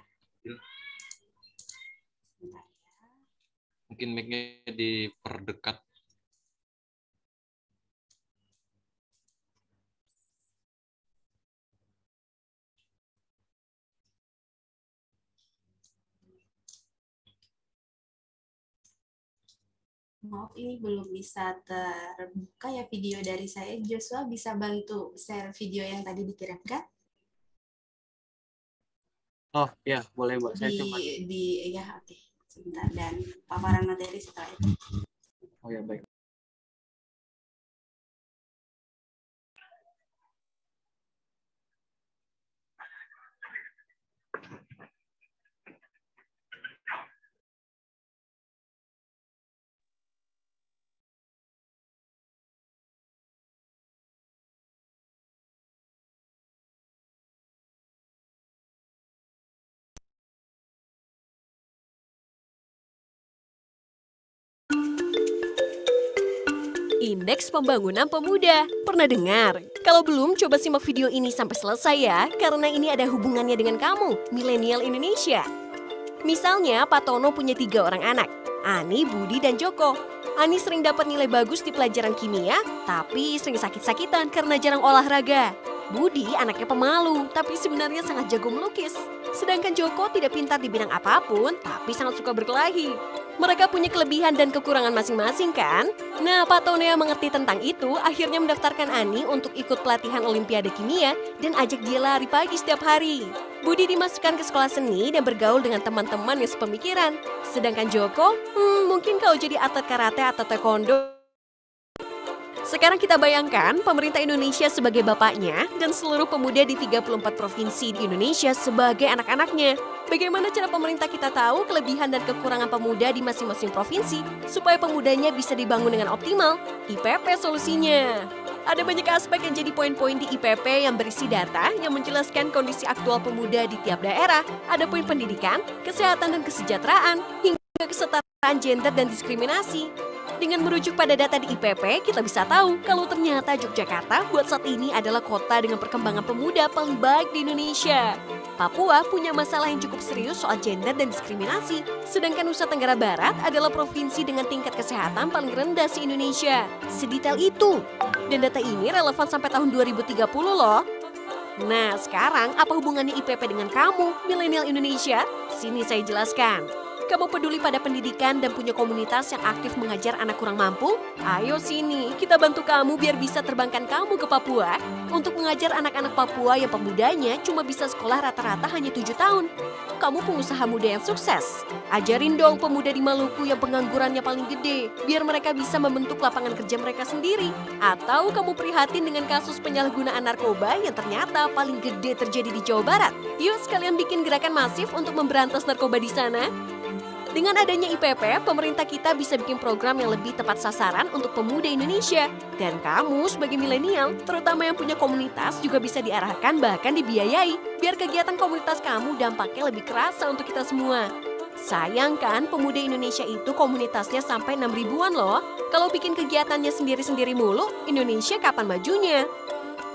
Mungkin mic-nya diperdekat. Maaf, ini belum bisa terbuka ya video dari saya. Joshua bisa bantu share video yang tadi dikirimkan? Oh ya, boleh Mbak. Saya coba. Ya, oke. Sebentar, dan paparan materi setelah itu. Oh ya, baik. Indeks Pembangunan Pemuda. Pernah dengar? Kalau belum, coba simak video ini sampai selesai ya, karena ini ada hubungannya dengan kamu, milenial Indonesia. Misalnya, Pak Tono punya 3 orang anak, Ani, Budi, dan Joko. Ani sering dapat nilai bagus di pelajaran kimia, tapi sering sakit-sakitan karena jarang olahraga. Budi anaknya pemalu, tapi sebenarnya sangat jago melukis. Sedangkan Joko tidak pintar di bidang apapun, tapi sangat suka berkelahi. Mereka punya kelebihan dan kekurangan masing-masing kan? Nah, Pak Tono yang mengerti tentang itu akhirnya mendaftarkan Ani untuk ikut pelatihan Olimpiade Kimia dan ajak dia lari pagi setiap hari. Budi dimasukkan ke sekolah seni dan bergaul dengan teman-teman yang sepemikiran. Sedangkan Joko, mungkin kau jadi atlet karate atau taekwondo. Sekarang kita bayangkan pemerintah Indonesia sebagai bapaknya dan seluruh pemuda di 34 provinsi di Indonesia sebagai anak-anaknya. Bagaimana cara pemerintah kita tahu kelebihan dan kekurangan pemuda di masing-masing provinsi supaya pemudanya bisa dibangun dengan optimal? IPP solusinya. Ada banyak aspek yang jadi poin-poin di IPP yang berisi data yang menjelaskan kondisi aktual pemuda di tiap daerah. Ada poin pendidikan, kesehatan dan kesejahteraan, hingga kesetaraan gender dan diskriminasi. Dengan merujuk pada data di IPP, kita bisa tahu kalau ternyata Yogyakarta buat saat ini adalah kota dengan perkembangan pemuda paling baik di Indonesia. Papua punya masalah yang cukup serius soal gender dan diskriminasi, sedangkan Nusa Tenggara Barat adalah provinsi dengan tingkat kesehatan paling rendah se-Indonesia. Sedetail itu. Dan data ini relevan sampai tahun 2030 loh. Nah, sekarang apa hubungannya IPP dengan kamu, milenial Indonesia? Sini saya jelaskan. Kamu peduli pada pendidikan dan punya komunitas yang aktif mengajar anak kurang mampu? Ayo sini, kita bantu kamu biar bisa terbangkan kamu ke Papua untuk mengajar anak-anak Papua yang pemudanya cuma bisa sekolah rata-rata hanya 7 tahun. Kamu pengusaha muda yang sukses. Ajarin dong pemuda di Maluku yang penganggurannya paling gede, biar mereka bisa membentuk lapangan kerja mereka sendiri. Atau kamu prihatin dengan kasus penyalahgunaan narkoba yang ternyata paling gede terjadi di Jawa Barat. Yuk sekalian bikin gerakan masif untuk memberantas narkoba di sana. Dengan adanya IPP, pemerintah kita bisa bikin program yang lebih tepat sasaran untuk pemuda Indonesia. Dan kamu sebagai milenial, terutama yang punya komunitas juga bisa diarahkan bahkan dibiayai, biar kegiatan komunitas kamu dampaknya lebih kerasa untuk kita semua. Sayang kan pemuda Indonesia itu komunitasnya sampai 6 ribuan loh. Kalau bikin kegiatannya sendiri-sendiri mulu, Indonesia kapan majunya?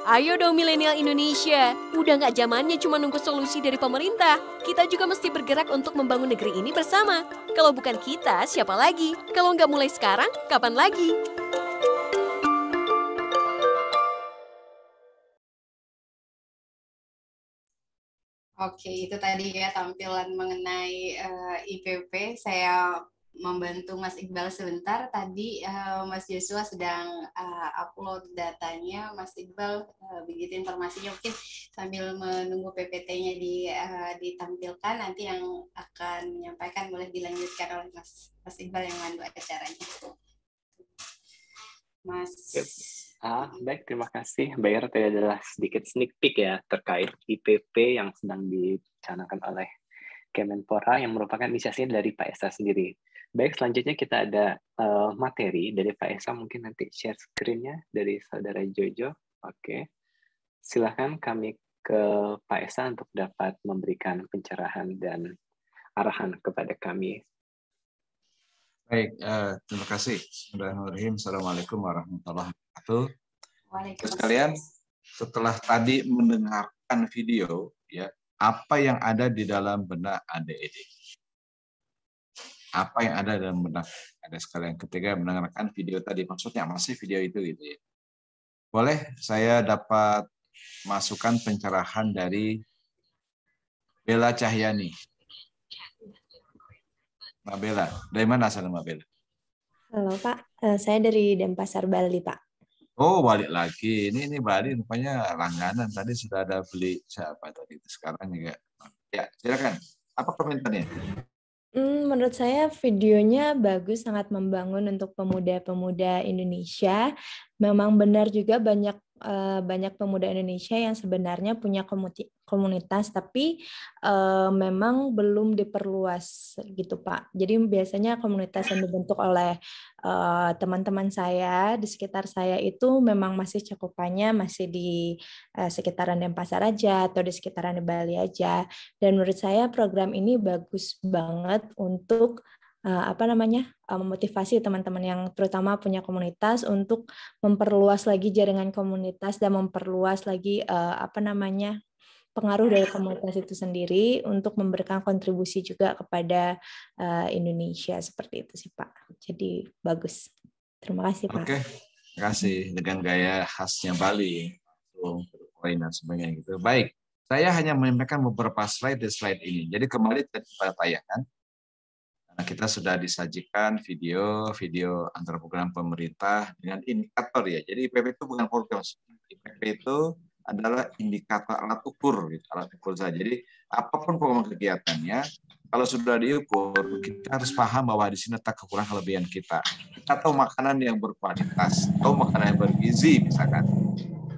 Ayo dong milenial Indonesia, udah nggak zamannya cuma nunggu solusi dari pemerintah. Kita juga mesti bergerak untuk membangun negeri ini bersama. Kalau bukan kita, siapa lagi? Kalau nggak mulai sekarang, kapan lagi? Oke, itu tadi ya tampilan mengenai IPP. Saya membantu Mas Iqbal sebentar. Tadi Mas Joshua sedang upload datanya. Mas Iqbal begitu informasinya, mungkin sambil menunggu PPT-nya ditampilkan, nanti yang akan menyampaikan boleh dilanjutkan oleh Mas Iqbal yang mandu acaranya. Mas. Baik, terima kasih. Bayar tadi adalah sedikit sneak peek ya terkait IPP yang sedang dicanangkan oleh Kemenpora yang merupakan inisiasi dari Pak Esa sendiri. Baik, selanjutnya kita ada materi dari Pak Esa, mungkin nanti share screen-nya dari Saudara Jojo. Oke, silakan kami ke Pak Esa untuk dapat memberikan pencerahan dan arahan kepada kami. Baik, terima kasih. Bismillahirrahmanirrahim. Assalamualaikum warahmatullahi wabarakatuh. Sekalian, setelah tadi mendengarkan video, ya, apa yang ada di dalam benak adik-adik? Apa yang ada dalam benak ada sekalian ketika mendengarkan video tadi? Maksudnya masih video itu gitu ya. Boleh saya dapat masukan pencerahan dari Bella Cahyani? Mbak Bella, dari mana asal Mbak Bella? Halo Pak, saya dari Denpasar, Bali Pak. Oh, balik lagi. Ini Bali rupanya langganan. Tadi sudah ada beli siapa tadi, sekarang juga. Ya, silakan. Apa komentarnya? Menurut saya videonya bagus, sangat membangun untuk pemuda-pemuda Indonesia. Memang benar juga banyak pemuda Indonesia yang sebenarnya punya komunitas, tapi memang belum diperluas gitu Pak. Jadi biasanya komunitas yang dibentuk oleh teman-teman saya di sekitar saya itu memang masih cakupannya masih di sekitaran Denpasar aja atau di sekitaran Bali aja. Dan menurut saya program ini bagus banget untuk memotivasi teman-teman yang terutama punya komunitas untuk memperluas lagi jaringan komunitas dan memperluas lagi pengaruh dari komunitas itu sendiri untuk memberikan kontribusi juga kepada Indonesia, seperti itu sih Pak. Jadi bagus. Terima kasih Pak. Oke, terima kasih dengan gaya khasnya Bali, poin dan sebagainya gitu. Baik, saya hanya menyampaikan beberapa slide di slide ini. Jadi kembali pada tayangan. Nah, kita sudah disajikan video antara program pemerintah dengan indikator ya. Jadi IPP itu bukan program, IPP itu adalah indikator alat ukur, gitu, alat ukur saja. Jadi apapun program kegiatannya, kalau sudah diukur, kita harus paham bahwa di sini letak kekurangan kelebihan kita. Kita tahu makanan yang berkualitas, tahu makanan yang bergizi misalkan.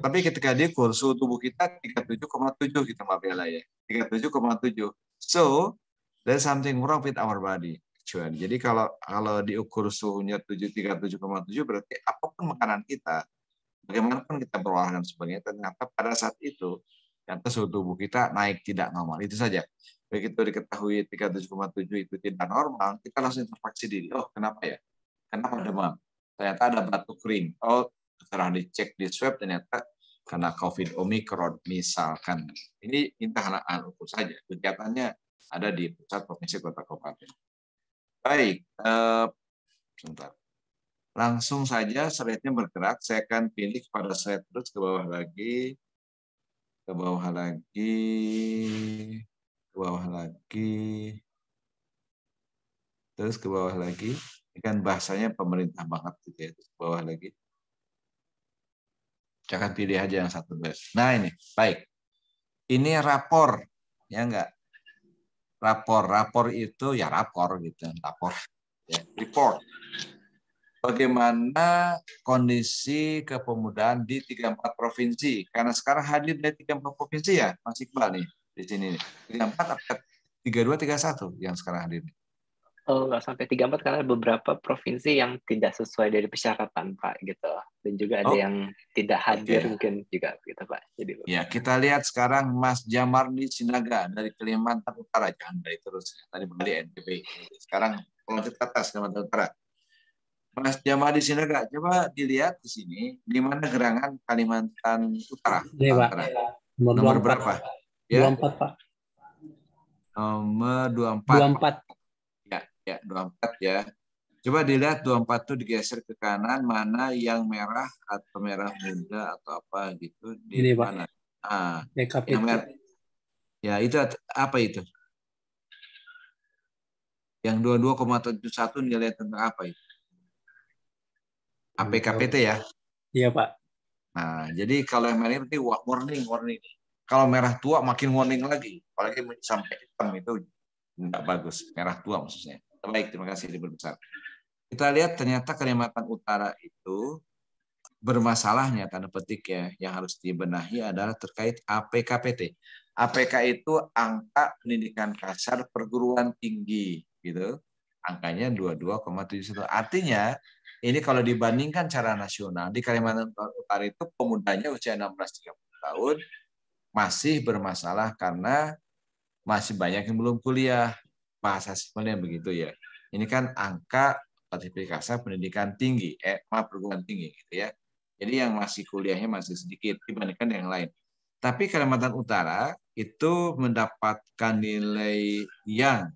Tapi ketika diukur suhu tubuh kita 37,7 kita Mbak Bella ya, 37,7. So there's something wrong with our body. Jadi kalau diukur suhunya 37,7 berarti apapun makanan kita, bagaimanapun kita berolahraga dan sebagainya, ternyata pada saat itu ternyata suhu tubuh kita naik tidak normal. Itu saja. Begitu diketahui 37,7 itu tidak normal, kita langsung introspeksi diri. Oh, kenapa ya? Kenapa demam? Ternyata ada batuk kering. Oh, setelah dicek di swab ternyata karena COVID Omicron misalkan. Ini anak ukur saja. Kegiatannya ada di pusat provinsi kota kabupaten. Baik, sebentar. Langsung saja slide-nya bergerak. Saya akan pilih kepada slide terus ke bawah lagi, ke bawah lagi, ke bawah lagi, terus ke bawah lagi. Ini kan bahasanya pemerintah banget gitu ya. Terus ke bawah lagi. Jangan pilih aja yang satu guys. Nah ini, baik. Ini rapor, ya enggak? Rapor itu ya rapor gitu, rapor, ya, report. Bagaimana kondisi kepemudaan di 34 provinsi? Karena sekarang hadir dari 34 provinsi ya, Mas Iqbal nih di sini. 34 atau 32, 31 yang sekarang hadir. Oh, nggak sampai 34 karena beberapa provinsi yang tidak sesuai dari persyaratan Pak gitu. Dan juga ada yang tidak hadir mungkin juga gitu Pak. Jadi ya, kita lihat sekarang Mas Jamardi Sinaga dari Kalimantan Utara, jangan dari terus. Tadi Bali NTB. Sekarang lanjut ke atas Kalimantan Utara. Mas Jamardi Sinaga, coba dilihat di sini di mana gerangan Kalimantan Utara. Iya, Pak. Nomor berapa? Ya. 24, Pak. Nomor 24. Ya, 24 ya. Coba dilihat 24 itu digeser ke kanan, mana yang merah atau merah muda atau apa gitu. Di ini, mana? Pak. Yang Ya, itu apa itu? Yang 22,71 nilai tentang apa itu? APKPT ya? Iya, Pak. Nah, jadi kalau yang merah itu warning. Kalau merah tua makin warning lagi. Apalagi sampai hitam itu nggak bagus. Merah tua maksudnya. Baik, terima kasih diperbesar. Kita lihat ternyata Kalimantan Utara itu bermasalahnya, tanda petik ya, yang harus dibenahi adalah terkait APKPT. APK itu angka pendidikan kasar perguruan tinggi, gitu. Angkanya 22,71. Artinya ini kalau dibandingkan secara nasional di Kalimantan Utara itu pemudanya usia 16-30 tahun masih bermasalah karena masih banyak yang belum kuliah. Bahasa simpelnya begitu ya. Ini kan angka sertifikasi pendidikan tinggi, perguruan tinggi gitu ya. Jadi yang masih kuliahnya masih sedikit dibandingkan yang lain. Tapi Kalimantan Utara itu mendapatkan nilai yang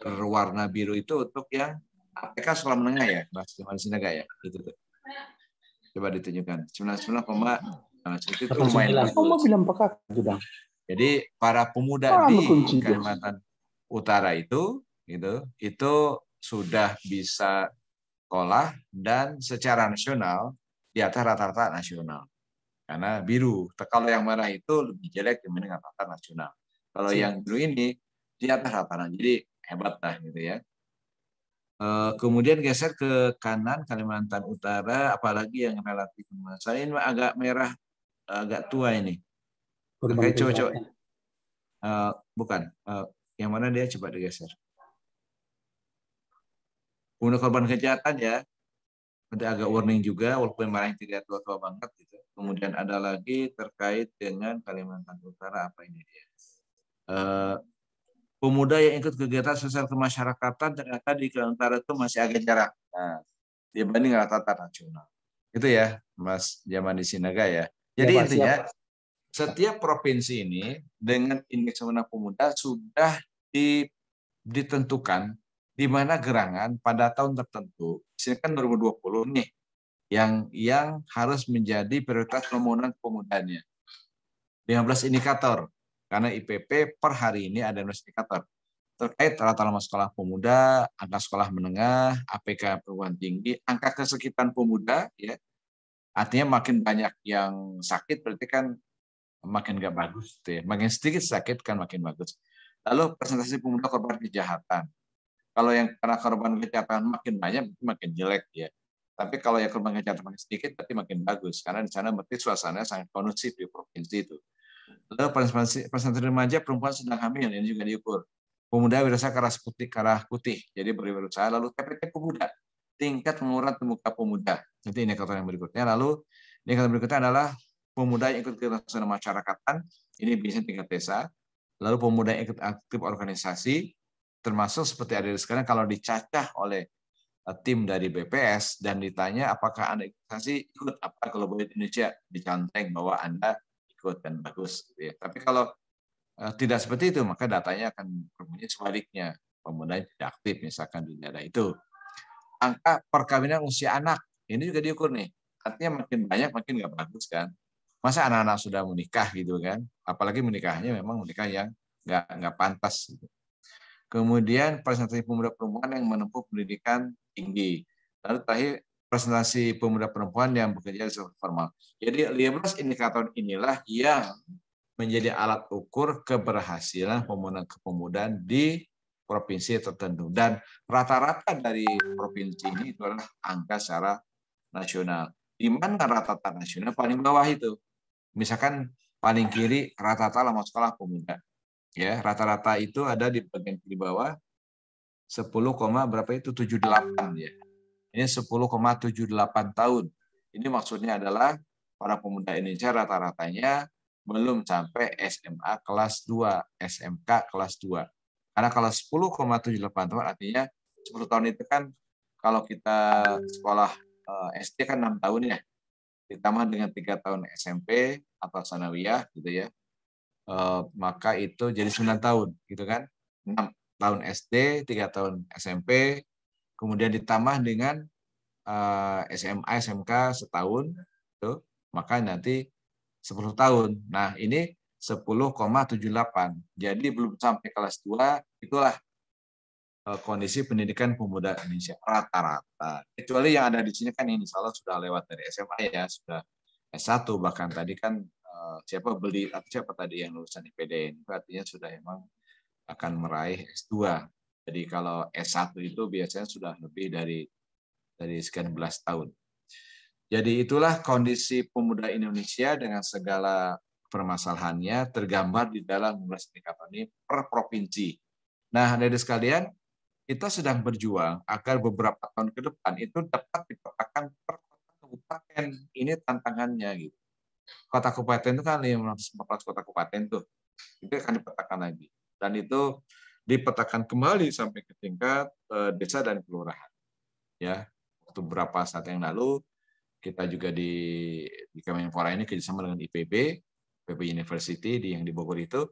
berwarna biru itu untuk yang APK sekolah menengah ya, Mas Sinaga ya, gitu tuh. Coba ditunjukkan. 99, itu lumayan bagus. Jadi para pemuda di Kalimantan Utara itu sudah bisa sekolah dan secara nasional di atas rata-rata nasional. Karena biru. Kalau yang merah itu lebih jelek dibanding rata-rata nasional. Kalau yang biru ini di atas rata-rata. Jadi hebat lah gitu ya. Kemudian geser ke kanan Kalimantan Utara, apalagi yang relatif saya ini agak merah, agak tua ini. Oke, coba. Bukan. Yang mana dia coba digeser. Kemudian korban kejahatan ya. Ada agak warning juga, walaupun merah tidak tua-tua banget. Gitu. Kemudian ada lagi terkait dengan Kalimantan Utara, apa ini dia. Pemuda yang ikut kegiatan sosial kemasyarakatan ternyata di Kalimantan Utara itu masih agak jarang. Nah, dibanding rata-rata nasional. Itu ya, Mas Jamani Sinaga ya. Jadi ya, intinya, setiap provinsi ini dengan indeks pemenang pemuda sudah ditentukan di mana gerangan pada tahun tertentu, misalkan kan 2020 nih, yang harus menjadi prioritas pembangunan kepemudaan-nya. 15 indikator, karena IPP per hari ini ada 15 indikator terkait rata lama sekolah pemuda, angka sekolah menengah, APK perguruan tinggi, angka kesakitan pemuda, ya, artinya makin banyak yang sakit berarti kan makin nggak bagus, ya. Makin sedikit sakit kan makin bagus. Lalu presentasi pemuda korban kejahatan. Kalau yang karena korban kejahatan makin banyak, makin jelek ya. Tapi kalau yang korban kejahatan makin sedikit, berarti makin bagus. Karena di sana berarti suasananya sangat kondusif di provinsi itu. Lalu presentasi remaja perempuan sedang hamil, ini juga diukur. Pemuda berusaha kerah putih, jadi berusaha. Lalu TPT pemuda, tingkat pengurangan terbuka pemuda. Nanti indikator yang berikutnya. Lalu indikator berikutnya adalah pemuda yang ikut kegiatan masyarakatan, ini biasanya tingkat desa. Lalu pemuda yang ikut aktif organisasi, termasuk seperti ada sekarang kalau dicacah oleh tim dari BPS dan ditanya apakah Anda ikut apa kalau boleh Indonesia, dicanteng bahwa Anda ikut dan bagus. Ya. Tapi kalau tidak seperti itu, maka datanya akan berbunyi sebaliknya. Pemuda tidak aktif misalkan di daerah itu. Angka perkawinan usia anak, ini juga diukur nih. Artinya makin banyak makin nggak bagus kan. Masa anak-anak sudah menikah gitu kan. Apalagi menikahnya memang menikah yang nggak pantas. Gitu. Kemudian presentasi pemuda perempuan yang menempuh pendidikan tinggi. Lalu terakhir presentasi pemuda perempuan yang bekerja di sektor formal. Jadi 15 indikator inilah yang menjadi alat ukur keberhasilan pembangunan kepemudaan di provinsi tertentu. Dan rata-rata dari provinsi ini itu adalah angka secara nasional. Di mana rata-rata nasional paling bawah itu? Misalkan paling kiri rata-rata lama sekolah pemuda. Ya, rata-rata itu ada di bagian kiri bawah 10, berapa itu 78 ya. Ini 10,78 tahun. Ini maksudnya adalah para pemuda Indonesia rata-ratanya belum sampai SMA kelas 2, SMK kelas 2. Karena kalau 10,78 tahun artinya 10 tahun itu kan kalau kita sekolah SD kan 6 tahun ya. Ditambah dengan 3 tahun SMP atau sanawiyah gitu ya. Maka itu jadi 9 tahun gitu kan. 6 tahun SD, 3 tahun SMP, kemudian ditambah dengan SMA, SMK setahun, tuh, maka nanti 10 tahun. Nah, ini 10,78. Jadi belum sampai kelas 2, itulah kondisi pendidikan pemuda Indonesia rata-rata. Kecuali yang ada di sini kan ini salah sudah lewat dari SMA ya, sudah S1, bahkan tadi kan siapa tadi yang lulusan IPDN, itu artinya sudah emang akan meraih S2. Jadi kalau S1 itu biasanya sudah lebih dari sekian belas tahun. Jadi itulah kondisi pemuda Indonesia dengan segala permasalahannya tergambar di dalam 15 indikator ini per provinsi. Nah, adik-adik sekalian, kita sedang berjuang agar beberapa tahun ke depan itu dapat dipetakan per kota kabupaten. Ini tantangannya gitu. Kota kabupaten itu kan 514 kota kabupaten tuh. Itu akan dipetakan lagi. Dan itu dipetakan kembali sampai ke tingkat desa dan kelurahan. Ya, waktu beberapa saat yang lalu kita juga di Kemenpora ini kerjasama dengan IPB University yang di Bogor itu,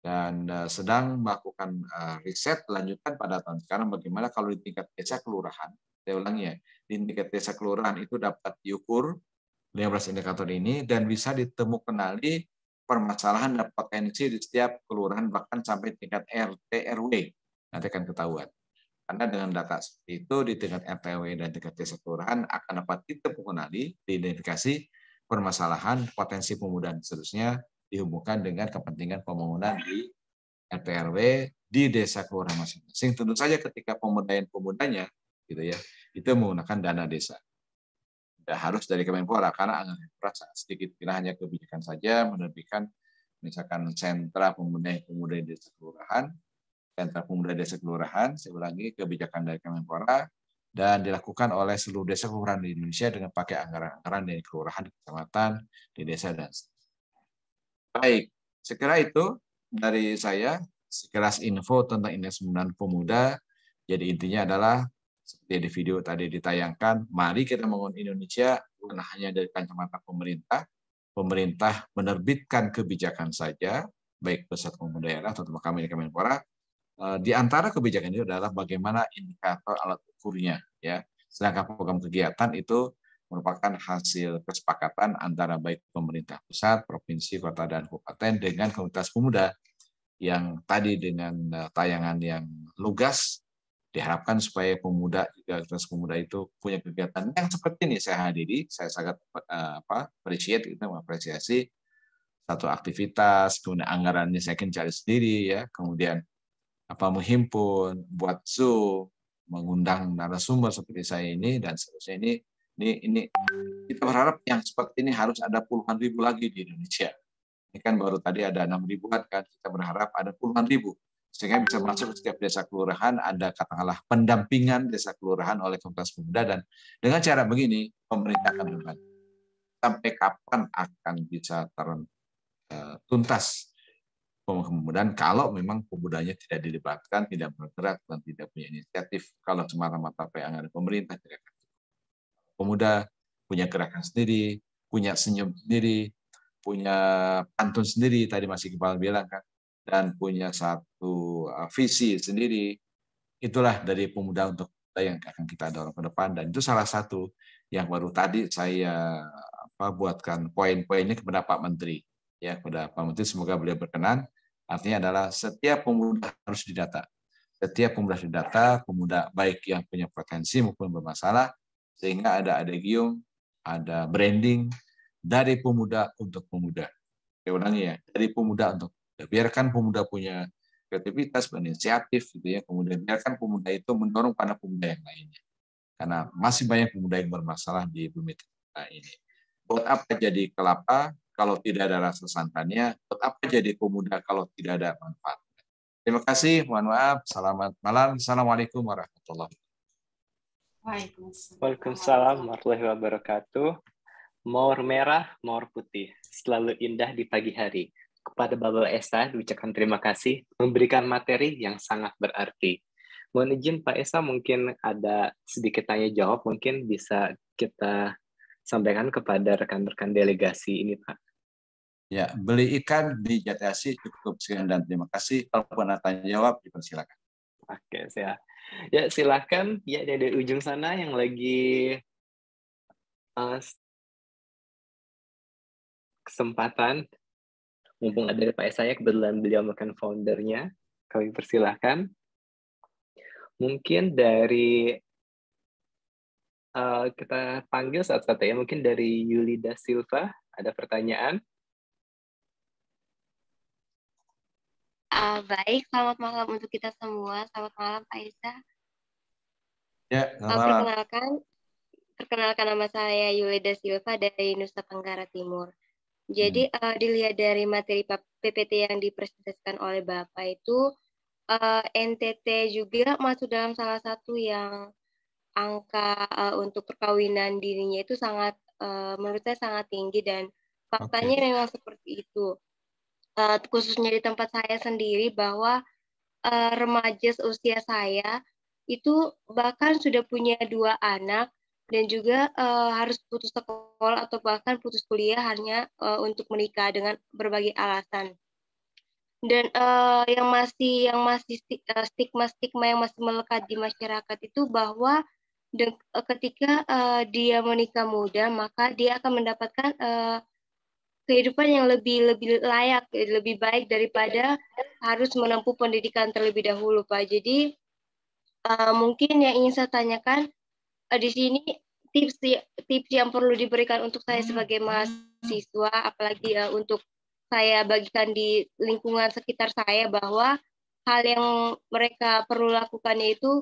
dan sedang melakukan riset lanjutan pada tahun sekarang bagaimana kalau di tingkat desa kelurahan, saya ulangi ya, di tingkat desa kelurahan itu dapat diukur 15 indikator ini dan bisa ditemukan permasalahan dan potensi di setiap kelurahan bahkan sampai tingkat RT RW, nanti akan ketahuan. Karena dengan data seperti itu di tingkat RT RW dan tingkat desa kelurahan akan dapat ditemukan diidentifikasi permasalahan potensi pemuda dan seterusnya dihubungkan dengan kepentingan pembangunan di RT RW di desa kelurahan masing-masing. Tentu saja ketika pemberdayaan pemudanya gitu ya, itu menggunakan dana desa. Tidak harus dari Kemenpora karena anggaran Kemenpora sangat sedikit. Kita hanya kebijakan saja menerbitkan misalkan sentra pemberdayaan pemuda di desa kelurahan, sentra pemuda desa kelurahan, saya ulangi, kebijakan dari Kemenpora dan dilakukan oleh seluruh desa kelurahan di Indonesia dengan pakai anggaran-anggaran dari kelurahan, kecamatan, di desa dan baik, sekira itu dari saya, sekilas info tentang Indeks Pembangunan Pemuda. Jadi intinya adalah, seperti di video tadi ditayangkan, mari kita membangun Indonesia bukan hanya dari kacamata pemerintah. Pemerintah menerbitkan kebijakan saja, baik pusat maupun daerah, terutama kami di Kemenpora. Di antara kebijakan itu adalah bagaimana indikator alat ukurnya. Ya. Sedangkan program kegiatan itu merupakan hasil kesepakatan antara baik pemerintah pusat, provinsi, kota, dan kabupaten dengan komunitas pemuda yang tadi dengan tayangan yang lugas diharapkan supaya pemuda juga komunitas pemuda itu punya kegiatan yang seperti ini saya hadiri. Saya sangat mengapresiasi satu aktivitas, kemudian anggarannya saya cari sendiri ya, kemudian menghimpun, buat Zoom, mengundang narasumber seperti saya ini dan seterusnya ini kita berharap yang seperti ini harus ada puluhan ribu lagi di Indonesia. Ini kan baru tadi ada 6.000-an kan, kita berharap ada puluhan ribu sehingga bisa masuk ke setiap desa kelurahan, ada katakanlah pendampingan desa kelurahan oleh komunitas pemuda, dan dengan cara begini pemerintah akan membantu. Sampai kapan akan bisa tuntas pemudaan kalau memang pemudanya tidak dilibatkan, tidak bergerak dan tidak punya inisiatif. Kalau semata-mata anggaran pemerintah tidak akan. Pemuda punya gerakan sendiri, punya senyum sendiri, punya pantun sendiri, tadi Mas Iqbal bilang kan, dan punya satu visi sendiri. Itulah dari pemuda untuk yang akan kita dorong ke depan, dan itu salah satu yang baru tadi saya buatkan poin-poinnya kepada Pak Menteri. Ya, kepada Pak Menteri semoga beliau berkenan. Artinya adalah setiap pemuda harus didata. Setiap pemuda harus didata, pemuda baik yang punya potensi maupun bermasalah, sehingga ada adegium, ada branding dari pemuda untuk pemuda. Saya ulangi ya, dari pemuda untuk pemuda. Biarkan pemuda punya kreativitas, berinisiatif, gitu ya. Kemudian biarkan pemuda itu mendorong pada pemuda yang lainnya. Karena masih banyak pemuda yang bermasalah di bumi kita ini. Buat apa jadi kelapa kalau tidak ada rasa santannya? Buat apa jadi pemuda kalau tidak ada manfaat? Terima kasih, mohon maaf. Selamat malam. Assalamualaikum warahmatullahi wabarakatuh. Waalaikumsalam warahmatullahi wabarakatuh. Mawar merah, mawar putih, selalu indah di pagi hari. Kepada Bapak Esa diucapkan terima kasih, memberikan materi yang sangat berarti. Mohon izin Pak Esa, mungkin ada sedikit tanya jawab, mungkin bisa kita sampaikan kepada rekan-rekan delegasi ini, Pak. Ya, beli ikan di Jatiasi cukup sekian dan terima kasih. Kalau pernah tanya jawab, dipersilakan. Oke, ya silakan. Ya, dari ujung sana yang lagi kesempatan Mumpung ada Pak Esa, kebetulan beliau merupakan foundernya, kami persilahkan. Mungkin dari kita panggil satu-satu ya, mungkin dari Yulida Silva, ada pertanyaan? Baik, selamat malam untuk kita semua. Selamat malam, Pak Esa. Ya, selamat malam. Perkenalkan nama saya Yulida Silva dari Nusa Tenggara Timur. Jadi dilihat dari materi PPT yang dipresentasikan oleh Bapak itu, NTT juga masuk dalam salah satu yang angka untuk perkawinan dininya itu sangat, menurut saya sangat tinggi, dan faktanya memang seperti itu. Khususnya di tempat saya sendiri, bahwa remaja seusia saya itu bahkan sudah punya 2 anak, dan juga harus putus sekolah atau bahkan putus kuliah hanya untuk menikah dengan berbagai alasan. Dan yang masih stigma-stigma yang masih melekat di masyarakat itu bahwa ketika dia menikah muda, maka dia akan mendapatkan kehidupan yang lebih layak, lebih baik daripada harus menempuh pendidikan terlebih dahulu, Pak. Jadi mungkin yang ingin saya tanyakan di sini, tips yang perlu diberikan untuk saya sebagai mahasiswa, apalagi untuk saya bagikan di lingkungan sekitar saya, bahwa hal yang mereka perlu lakukan yaitu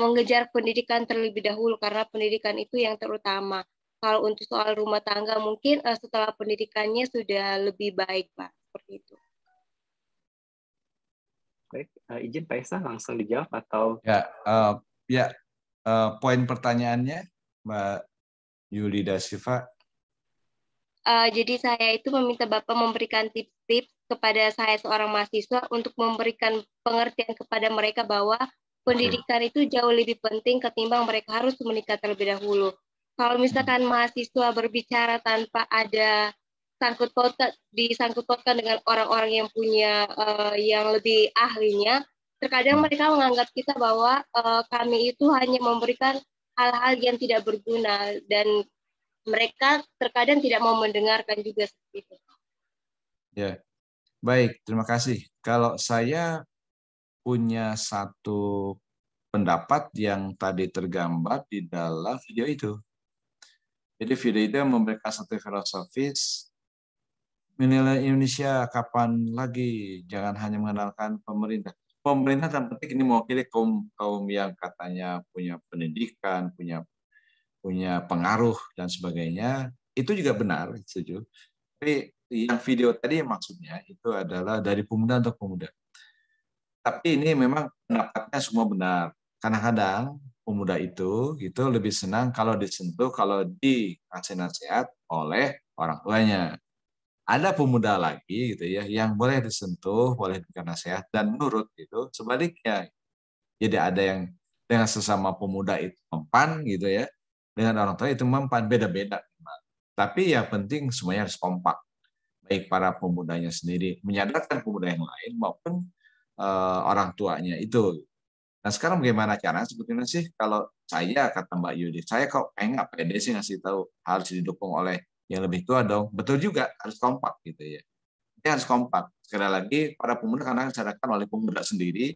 mengejar pendidikan terlebih dahulu, karena pendidikan itu yang terutama. Kalau untuk soal rumah tangga, mungkin setelah pendidikannya sudah lebih baik, Pak. Seperti itu. Baik, izin Pak Esa langsung dijawab atau? Ya, poin pertanyaannya, Mbak Yulida Silva. Jadi saya itu meminta Bapak memberikan tips-tips kepada saya seorang mahasiswa untuk memberikan pengertian kepada mereka bahwa pendidikan itu jauh lebih penting ketimbang mereka harus menikah terlebih dahulu. Kalau misalkan mahasiswa berbicara tanpa ada disangkut pautkan dengan orang-orang yang punya yang lebih ahlinya, terkadang mereka menganggap kita bahwa kami itu hanya memberikan hal-hal yang tidak berguna, dan mereka terkadang tidak mau mendengarkan juga seperti itu. Ya, baik, terima kasih. Kalau saya punya satu pendapat yang tadi tergambar di dalam video itu. Jadi video itu memberikan satu filosofis, milenial Indonesia kapan lagi, jangan hanya mengandalkan pemerintah. Pemerintah yang penting ini mewakili kaum yang katanya punya pendidikan, punya pengaruh dan sebagainya. Itu juga benar, setuju. Tapi yang video tadi maksudnya itu adalah dari pemuda untuk pemuda. Tapi ini memang pendapatnya semua benar. Kadang-kadang pemuda itu gitu lebih senang kalau disentuh, kalau dikasih nasihat oleh orang tuanya. Ada pemuda lagi gitu ya yang boleh disentuh, boleh diberikan nasihat dan nurut gitu. Sebaliknya, jadi ada yang dengan sesama pemuda itu mempan gitu ya, dengan orang tua itu mempan, beda-beda. Tapi yang penting semuanya harus kompak, baik para pemudanya sendiri menyadarkan pemuda yang lain maupun orang tuanya itu. Nah sekarang bagaimana cara sebetulnya sih kalau saya, kata Mbak Yudi, saya kok nggak pede sih ngasih tahu, harus didukung oleh yang lebih tua dong. Betul juga, harus kompak gitu ya. Ini harus kompak. Sekali lagi, para pemuda kadang disadarkan oleh pemuda sendiri,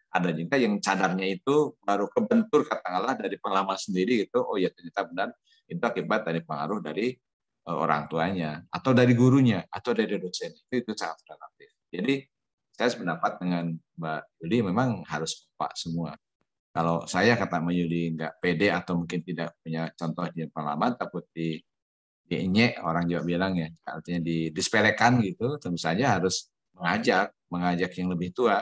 ada juga yang cadarnya itu baru kebentur katakanlah dari pengalaman sendiri gitu, oh ya ternyata benar, itu akibat dari pengaruh dari orang tuanya, atau dari gurunya, atau dari dosen. Itu sangat relatif. Jadi saya sependapat dengan Mbak Yudi, memang harus kompak semua. Kalau saya, kata Mbak Yudi, nggak pede atau mungkin tidak punya contoh di pengalaman, takut diinyek, orang Jawa bilang ya, artinya disepelekan gitu, tentu saja harus mengajak yang lebih tua.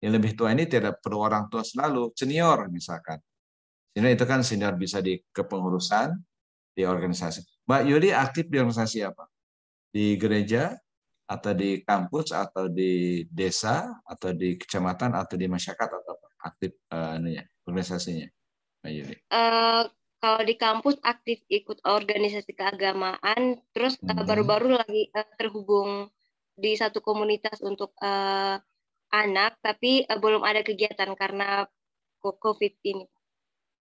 Yang lebih tua ini tidak perlu orang tua selalu, senior misalkan. Senior itu kan senior bisa di kepengurusan, di organisasi. Mbak Yudi aktif di organisasi apa? Di gereja, atau di kampus, atau di desa, atau di kecamatan, atau di masyarakat, atau apa? Aktif organisasinya, Mbak Yudi? Kalau di kampus aktif ikut organisasi keagamaan, terus baru-baru lagi terhubung di satu komunitas untuk anak, tapi belum ada kegiatan karena COVID ini.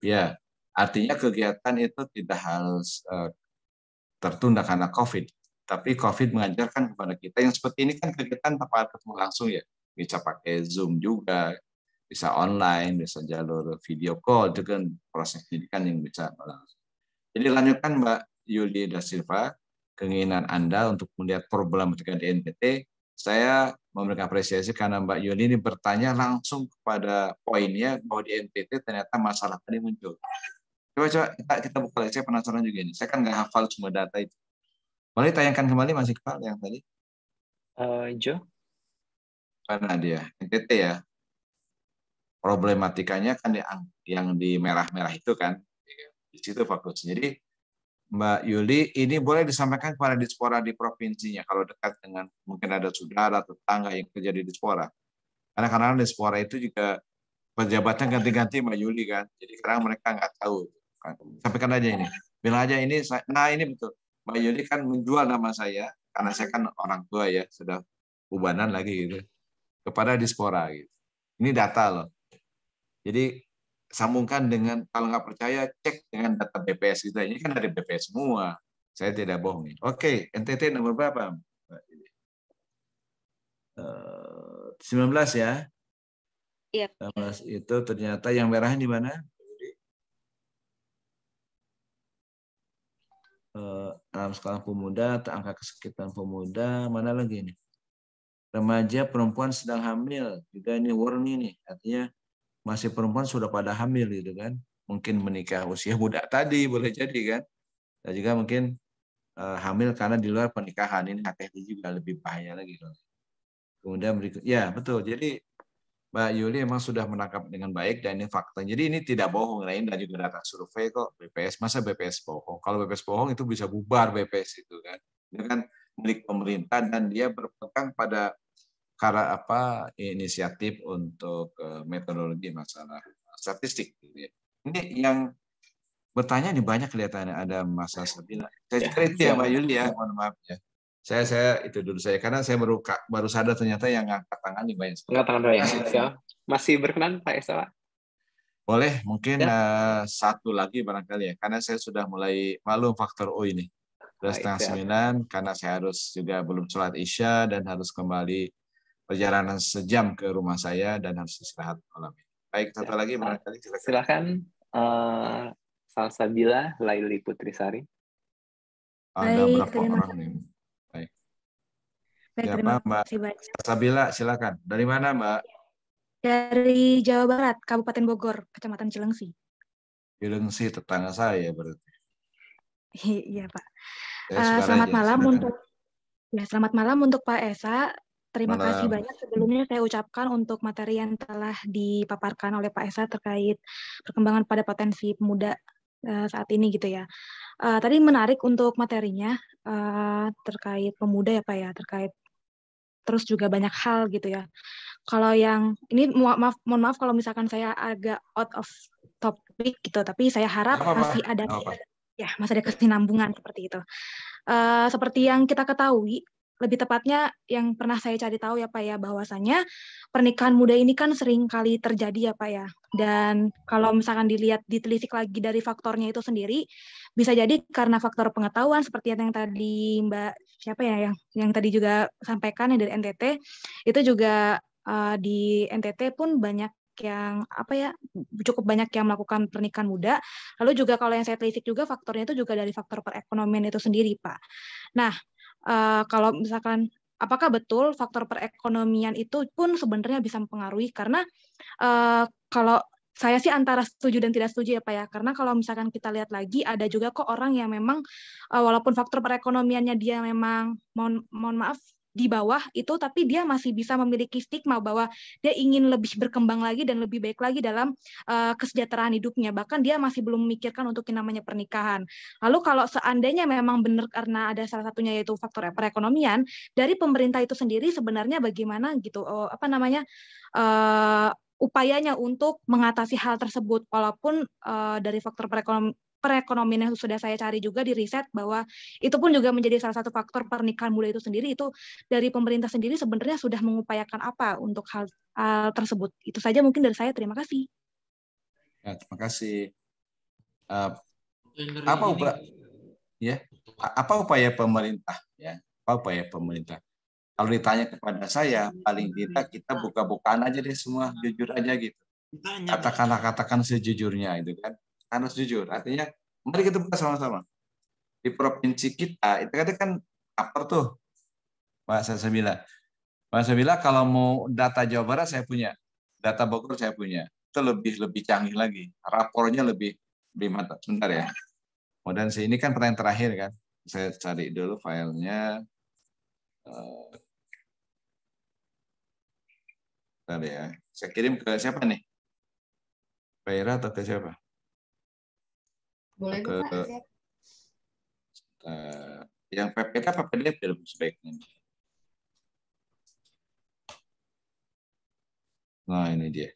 Ya, artinya kegiatan itu tidak harus tertunda karena COVID. Tapi COVID mengajarkan kepada kita yang seperti ini kan kegiatan tanpa ketemu langsung ya. Bisa pakai Zoom juga, bisa online, bisa jalur video call, itu kan proses pendidikan yang bisa langsung. Jadi lanjutkan Mbak Yuli da Silva, keinginan Anda untuk melihat problematika di NTT, saya memberikan apresiasi karena Mbak Yuli ini bertanya langsung kepada poinnya bahwa di NTT ternyata masalah tadi muncul. Coba kita buka, saya penasaran juga ini. Saya kan nggak hafal semua data itu. Boleh tayangkan kembali Mas Iqbal yang tadi? Jo? Mana dia? NTT ya. Problematikanya kan yang di merah-merah itu kan. Di situ fokusnya. Jadi Mbak Yuli, ini boleh disampaikan kepada diaspora di provinsinya. Kalau dekat dengan mungkin ada saudara, tetangga yang kerja di diaspora. Karena kadang diaspora itu juga pejabatnya ganti-ganti Mbak Yuli kan. Jadi kadang mereka nggak tahu. Sampaikan aja ini. Bilang aja ini, nah ini betul. Mbak Yuli kan menjual nama saya, karena saya kan orang tua ya, sudah ubanan lagi gitu, kepada diaspora gitu. Ini data loh. Jadi sambungkan dengan, kalau nggak percaya, cek dengan data BPS kita. Ini kan dari BPS semua. Saya tidak bohong nih. Oke, NTT nomor berapa? 19 ya? Iya. 19 itu ternyata yang merahnya di mana? Dalam skala pemuda, angka kesakitan pemuda, mana lagi nih? Remaja perempuan sedang hamil, juga ini warning nih, artinya masih perempuan sudah pada hamil gitu kan, mungkin menikah usia muda tadi boleh jadi kan, dan juga mungkin hamil karena di luar pernikahan, ini hati-hati juga, lebih bahaya lagi. Kemudian berikut, ya betul, jadi Mbak Yuli memang sudah menangkap dengan baik dan ini fakta. Jadi ini tidak bohong, lain dan juga data survei kok BPS. Masa BPS bohong? Kalau BPS bohong itu bisa bubar BPS itu kan. Ini kan milik pemerintah dan dia berpegang pada inisiatif untuk metodologi masalah statistik. Ini yang bertanya nih banyak kelihatannya, ada Mas Sabila. Saya kira itu ya Mbak Yuli ya, mohon maaf ya. Saya itu dulu saya, karena saya baru sadar ternyata yang angkat tangan nih banyak. Angkat tangan banyak. Masih berkenan Pak Esa? Boleh, mungkin satu lagi barangkali ya, karena saya sudah mulai malu faktor O ini. Sudah 8:30, karena saya harus juga belum sholat Isya dan harus kembali perjalanan sejam ke rumah saya dan harus istirahat malam ini. Baik, satu lagi barangkali. Silakan Salsabila Laili Putrisari. Ada berapa orang nih? Baik, siapa Mbak kasih banyak. Sabila, silakan. Dari mana Mbak? Dari Jawa Barat, Kabupaten Bogor, Kecamatan Cilengsi. Cilengsi, tetangga saya berarti. Iya Pak. Selamat malam selamat malam untuk Pak Esa. Terima kasih banyak sebelumnya saya ucapkan untuk materi yang telah dipaparkan oleh Pak Esa terkait perkembangan pada potensi pemuda saat ini gitu ya. Tadi menarik untuk materinya terkait pemuda ya Pak ya, terkait terus juga banyak hal gitu ya. Kalau yang ini mohon maaf kalau misalkan saya agak out of topic gitu, tapi saya harap masih ada kesinambungan seperti itu. Seperti yang kita ketahui, lebih tepatnya yang pernah saya cari tahu ya Pak ya, bahwasannya pernikahan muda ini kan sering kali terjadi ya Pak ya. Dan kalau misalkan ditelisik lagi dari faktornya itu sendiri, bisa jadi karena faktor pengetahuan seperti yang tadi Mbak siapa ya yang tadi juga sampaikan yang dari NTT, itu juga di NTT pun banyak yang cukup banyak yang melakukan pernikahan muda. Lalu juga kalau yang saya telisik juga faktornya itu juga dari faktor perekonomian itu sendiri Pak. Nah, kalau misalkan apakah betul faktor perekonomian itu pun sebenarnya bisa mempengaruhi, karena kalau saya sih antara setuju dan tidak setuju ya Pak ya, karena kalau misalkan kita lihat lagi ada juga kok orang yang memang walaupun faktor perekonomiannya dia memang mohon maaf di bawah itu, tapi dia masih bisa memiliki stigma bahwa dia ingin lebih berkembang lagi dan lebih baik lagi dalam kesejahteraan hidupnya, bahkan dia masih belum memikirkan untuk yang namanya pernikahan. Lalu kalau seandainya memang benar karena ada salah satunya yaitu faktor perekonomian, dari pemerintah itu sendiri sebenarnya bagaimana gitu upayanya untuk mengatasi hal tersebut, walaupun dari faktor perekonomian yang sudah saya cari juga di riset bahwa itu pun juga menjadi salah satu faktor pernikahan muda itu sendiri. Itu dari pemerintah sendiri sebenarnya sudah mengupayakan apa untuk hal tersebut. Itu saja mungkin dari saya, terima kasih. Ya, terima kasih. ya. Apa upaya pemerintah? Ya, apa upaya pemerintah? Kalau ditanya kepada saya, paling tidak kita buka-bukaan aja deh semua, jujur aja gitu. Katakan sejujurnya itu kan, harus jujur. Artinya, mari kita buka sama-sama. Di provinsi kita, itu kan apa tuh, Mbak Salsabila. Mbak Salsabila, kalau mau data Jawa Barat saya punya, data Bogor saya punya. Itu lebih canggih lagi. Rapornya lebih mantap. Sebentar ya. Kemudian ini kan pertanyaan terakhir kan. Saya cari dulu filenya. Bentar ya. Saya kirim ke siapa nih? Pak Ira atau ke siapa? Boleh ke Pak. Yang PPT apa PDF lebih sebaiknya? Nah ini dia.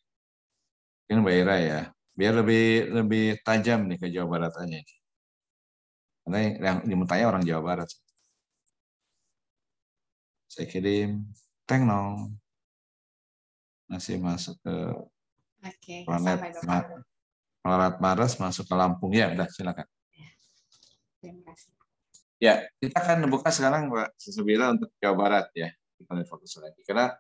Ini Mbak Ira ya. Biar lebih tajam nih ke Jawa Barat aja. Karena yang diminta orang Jawa Barat. Saya kirim. Teng nong. Masih masuk ke Planet Mars, masuk ke Lampung. Ya, udah silakan. Terima kasih. Ya, kita akan buka sekarang Pak Salsabila untuk Jawa Barat ya. Kita lihat fokus lagi. Karena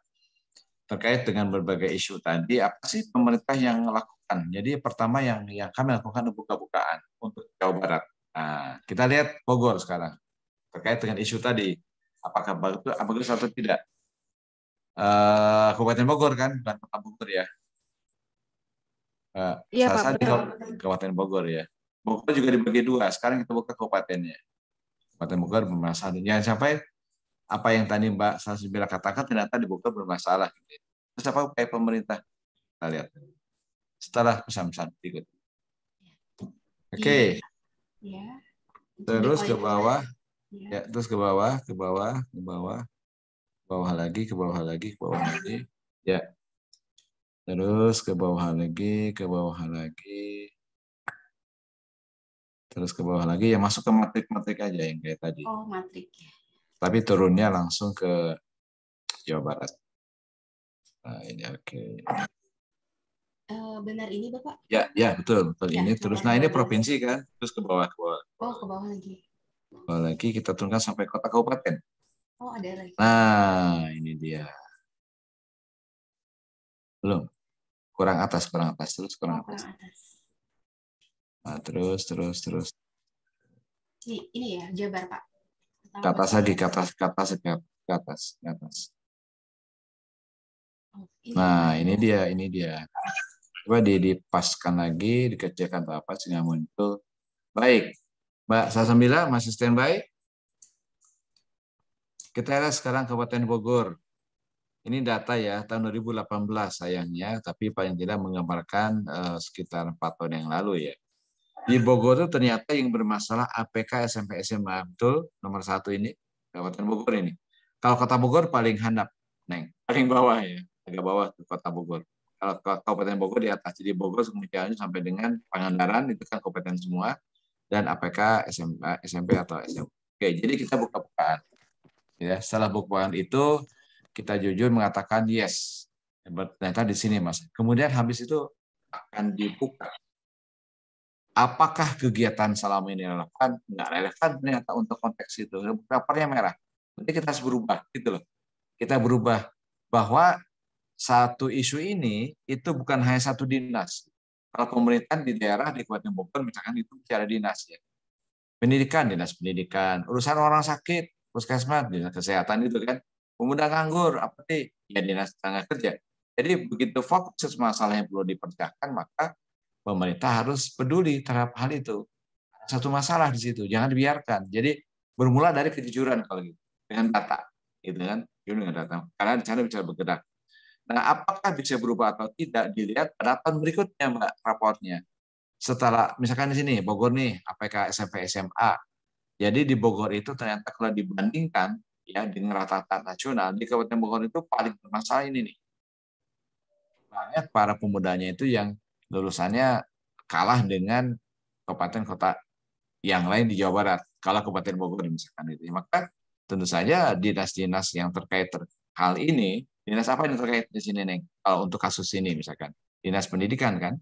terkait dengan berbagai isu tadi, apa sih pemerintah yang lakukan? Jadi pertama yang kami lakukan buka-bukaan untuk Jawa Barat. Nah, kita lihat Bogor sekarang. Terkait dengan isu tadi, apakah bagus atau tidak? Kabupaten Bogor kan, bukan Kota Bogor ya. Iya Pak, Di Kabupaten Bogor ya. Bogor juga dibagi dua. Sekarang kita buka kabupatennya. Kabupaten Bogor bermasalah. Jangan sampai apa yang tadi Mbak Salsabila katakan ternyata di Bogor bermasalah. Terus apa upaya pemerintah? Kita lihat. Setelah pesan-pesan berikut. Oke. Ya. Terus ke bawah. Ya, terus ke bawah, ke bawah, ke bawah. Bawah lagi, ke bawah lagi, ke bawah lagi. Ya. Terus ke bawah lagi, ke bawah lagi. Terus ke bawah lagi, ya masuk ke matrik-matrik aja yang kayak tadi. Oh, matrik. Tapi turunnya langsung ke Jawa Barat. Nah, ini oke. Benar ini Bapak? Ya, betul ya, ini. Terus, nah ini provinsi kan, terus ke bawah, ke bawah. Oh, ke bawah lagi. Ke bawah lagi, kita turunkan sampai kota kabupaten. Oh, ada lagi. Nah, ini dia. Belum. Kurang atas, terus kurang atas. Nah, terus. Ini ya, Jabar, Pak. Ke atas lagi, ke atas. Nah, ini dia. Coba dipaskan lagi, dikecilkan apa sehingga muncul. Baik. Mbak Salsabila, masih standby? Kita lihat sekarang Kabupaten Bogor. Ini data ya, tahun 2018 sayangnya, tapi paling tidak menggambarkan sekitar 4 tahun yang lalu ya. Di Bogor itu ternyata yang bermasalah APK SMP SMA, betul? Nomor 1 ini, Kabupaten Bogor ini. Kalau Kota Bogor paling handap, Neng, paling bawah ya, agak bawah tuh Kota Bogor. Kalau Kabupaten Bogor di atas, jadi Bogor kemudian sampai dengan Pangandaran, itu kan kabupaten semua, dan APK SMP atau SMA. Oke, jadi kita buka-bukaan. Ya, setelah bukaan itu kita jujur mengatakan yes. Ternyata di sini Mas. Kemudian habis itu akan dibuka. Apakah kegiatan selama ini relevan? Nggak relevan ternyata untuk konteks itu. Rapornya merah. Nanti kita harus berubah gitu loh. Kita berubah bahwa satu isu ini itu bukan hanya satu dinas. Kalau pemerintahan di daerah di Kabupaten Bogor misalkan itu bicara dinas ya. Pendidikan, dinas pendidikan, urusan orang sakit, puskesmas, dinas kesehatan itu kan. Pemuda nganggur, apa sih? Ya dinas tenaga kerja. Jadi begitu fokus masalah yang perlu dipercayakan, maka pemerintah harus peduli terhadap hal itu. Satu masalah di situ, jangan dibiarkan. Jadi bermula dari kejujuran kalau gitu, dengan data, gitu kan? Dengan data. Karena di sana bisa bergerak. Nah, apakah bisa berubah atau tidak dilihat pada tahun berikutnya, Mbak, raportnya. Setelah misalkan di sini Bogor nih, APK SMP SMA. Jadi di Bogor itu ternyata kalau dibandingkan ya dengan rata-rata nasional di Kabupaten Bogor itu paling bermasalah ini nih. Banyak para pemudanya itu yang lulusannya kalah dengan kabupaten kota yang lain di Jawa Barat. Kalau Kabupaten Bogor misalkan itu, maka tentu saja dinas-dinas yang terkait hal ini, dinas apa yang terkait di sini, Neng? Kalau untuk kasus ini misalkan, dinas pendidikan kan,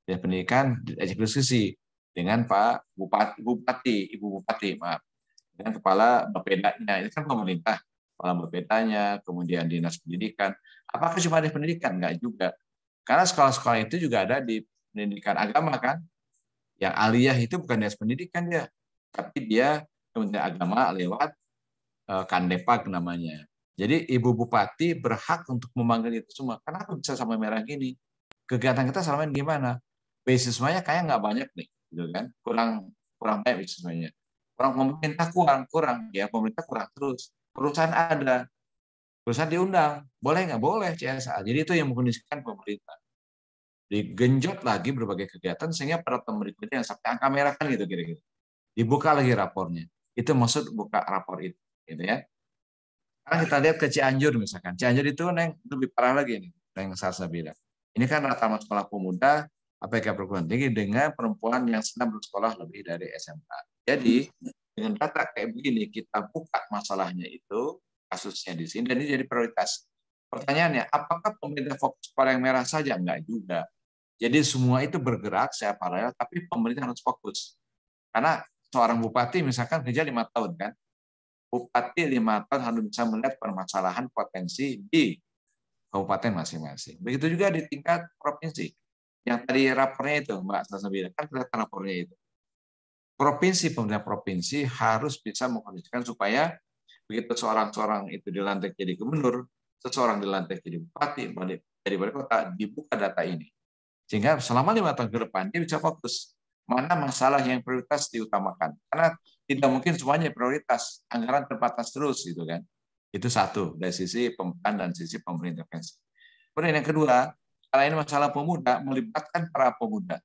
dinas pendidikan diajak diskusi. dengan Pak Bupati, Ibu Bupati, maaf, dengan kepala Bapedanya. Itu kan pemerintah, kepala Bapedanya, kemudian dinas pendidikan. Apakah cuma di pendidikan? Enggak juga. Karena sekolah-sekolah itu juga ada di pendidikan agama kan. Yang aliyah itu bukan dinas pendidikan dia, tapi dia Kementerian Agama lewat Kandepak namanya. Jadi Ibu Bupati berhak untuk memanggil itu semua. Kenapa bisa sampai merah gini? Kegiatan kita selama ini gimana? Beasiswanya kayak nggak banyak nih, gitu kan? Kurang banyak beasiswanya. Pemerintah kurang. Ya pemerintah kurang terus. Perusahaan ada, perusahaan diundang, boleh nggak? Boleh CSA. Jadi itu yang mengkondisikan pemerintah. Digenjot lagi berbagai kegiatan sehingga pada tahun berikutnya yang sampai angka merah kan gitu kira-kira. Dibuka lagi rapornya. Itu maksud buka rapor itu, gitu ya. Sekarang kita lihat ke Cianjur misalkan. Cianjur itu yang lebih parah lagi nih, yang saya bilang. Ini kan rata-rata sekolah pemuda APK perguruan tinggi dengan perempuan yang sedang bersekolah lebih dari SMA. Jadi dengan data kayak begini kita buka masalahnya itu, kasusnya di sini, dan ini jadi prioritas. Pertanyaannya, apakah pemerintah fokus pada yang merah saja? Enggak juga. Jadi semua itu bergerak secara paralel, tapi pemerintah harus fokus. Karena seorang bupati misalkan kerja 5 tahun kan, bupati 5 tahun harus bisa melihat permasalahan potensi di kabupaten masing-masing. Begitu juga di tingkat provinsi. Yang tadi rapornya itu, Mbak Sasa bilang, kan kelihatan rapornya itu. Pemerintah provinsi harus bisa mengkondisikan supaya begitu seorang itu dilantik jadi gubernur, seseorang dilantik jadi bupati, jadi wali kota, dibuka data ini. Sehingga selama 5 tahun ke depan dia bisa fokus mana masalah yang prioritas diutamakan. Karena tidak mungkin semuanya prioritas, anggaran terbatas terus gitu kan. Itu satu dari sisi pemerintah dan sisi pemerintah. Kemudian yang kedua, karena ini masalah pemuda, melibatkan para pemuda.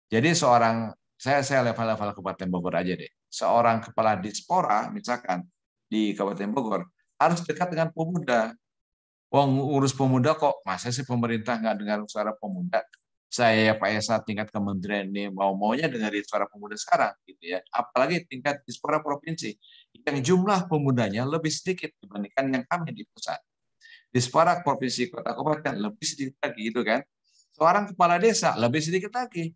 Jadi saya level-level Kabupaten Bogor aja deh. Seorang kepala dispora misalkan di Kabupaten Bogor harus dekat dengan pemuda. Urus pemuda kok, masa sih pemerintah nggak dengar suara pemuda? Saya Pak Esa tingkat kementerian ini maunya dengerin suara pemuda sekarang gitu ya. Apalagi tingkat dispora provinsi yang jumlah pemudanya lebih sedikit dibandingkan yang kami di pusat. Dispora provinsi kota kabupaten lebih sedikit lagi gitu kan. Seorang kepala desa lebih sedikit lagi.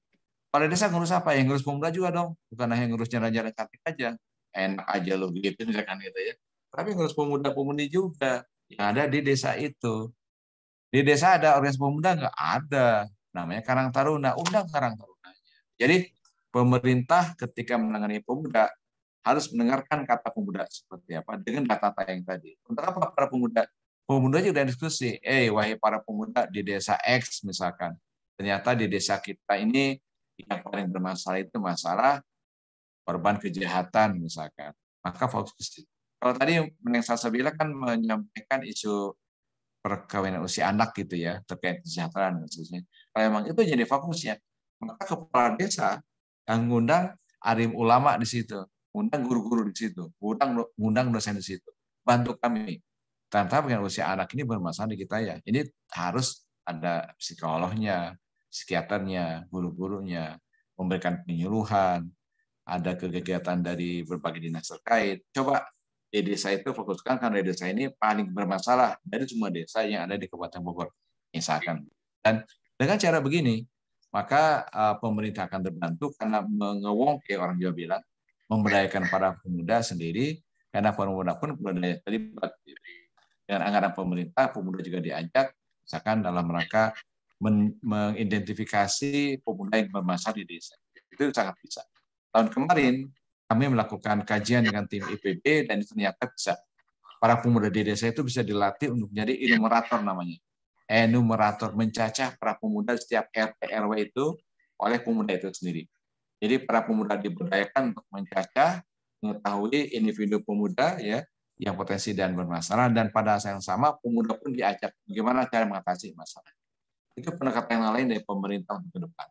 Kepala desa ngurus apa? Yang ngurus pemuda juga dong. Bukan hanya ngurus jalan-jalan cantik aja. Enak aja lo gitu misalkan gitu ya. Tapi ngurus pemuda-pemudi juga yang ada di desa itu. Di desa ada organisasi pemuda nggak ada. Namanya Karang Taruna, undang Karang Tarunanya. Jadi pemerintah ketika menangani pemuda harus mendengarkan kata pemuda seperti apa dengan data-data yang tadi. Untuk apa para pemuda? Pemuda juga diskusi, wahai para pemuda di desa X misalkan, ternyata di desa kita ini yang paling bermasalah itu masalah korban kejahatan misalkan. Maka fokus. Kalau tadi yang saya bilang kan menyampaikan isu perkawinan usia anak gitu ya, terkait kesejahteraan khususnya. Kalau memang itu jadi fokusnya, maka kepala desa yang ngundang alim ulama di situ, ngundang guru-guru di situ, ngundang dosen di situ, bantu kami. Ternyata dengan usia anak ini bermasalah di kita ya. Ini harus ada psikolognya, psikiaternya, guru-gurunya, memberikan penyuluhan, ada kegiatan dari berbagai dinas terkait. Coba di desa itu fokuskan karena desa ini paling bermasalah dari semua desa yang ada di Kabupaten Bogor misalkan. Dan dengan cara begini maka pemerintah akan terbantu karena mengewongke orang Jawa bilang, memberdayakan para pemuda sendiri karena pemuda pun berdaya terlibat. Dengan anggaran pemerintah, pemuda juga diajak misalkan dalam rangka mengidentifikasi pemuda yang bermasalah di desa. Itu sangat bisa. Tahun kemarin kami melakukan kajian dengan tim IPB dan ternyata bisa. Para pemuda di desa itu bisa dilatih untuk menjadi enumerator namanya. Enumerator, mencacah para pemuda setiap RT RW itu oleh pemuda itu sendiri. Jadi para pemuda diberdayakan untuk mencacah, mengetahui individu pemuda ya yang potensi dan bermasalah, dan pada saat yang sama pemuda pun diajak bagaimana cara mengatasi masalah. Itu pendekatan yang lain dari pemerintah untuk ke depan.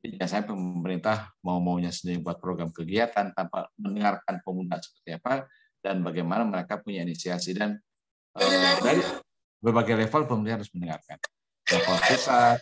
Biasanya pemerintah maunya sendiri buat program kegiatan tanpa mendengarkan pemuda seperti apa dan bagaimana mereka punya inisiasi, dan dari berbagai level pemerintah harus mendengarkan. Level pusat,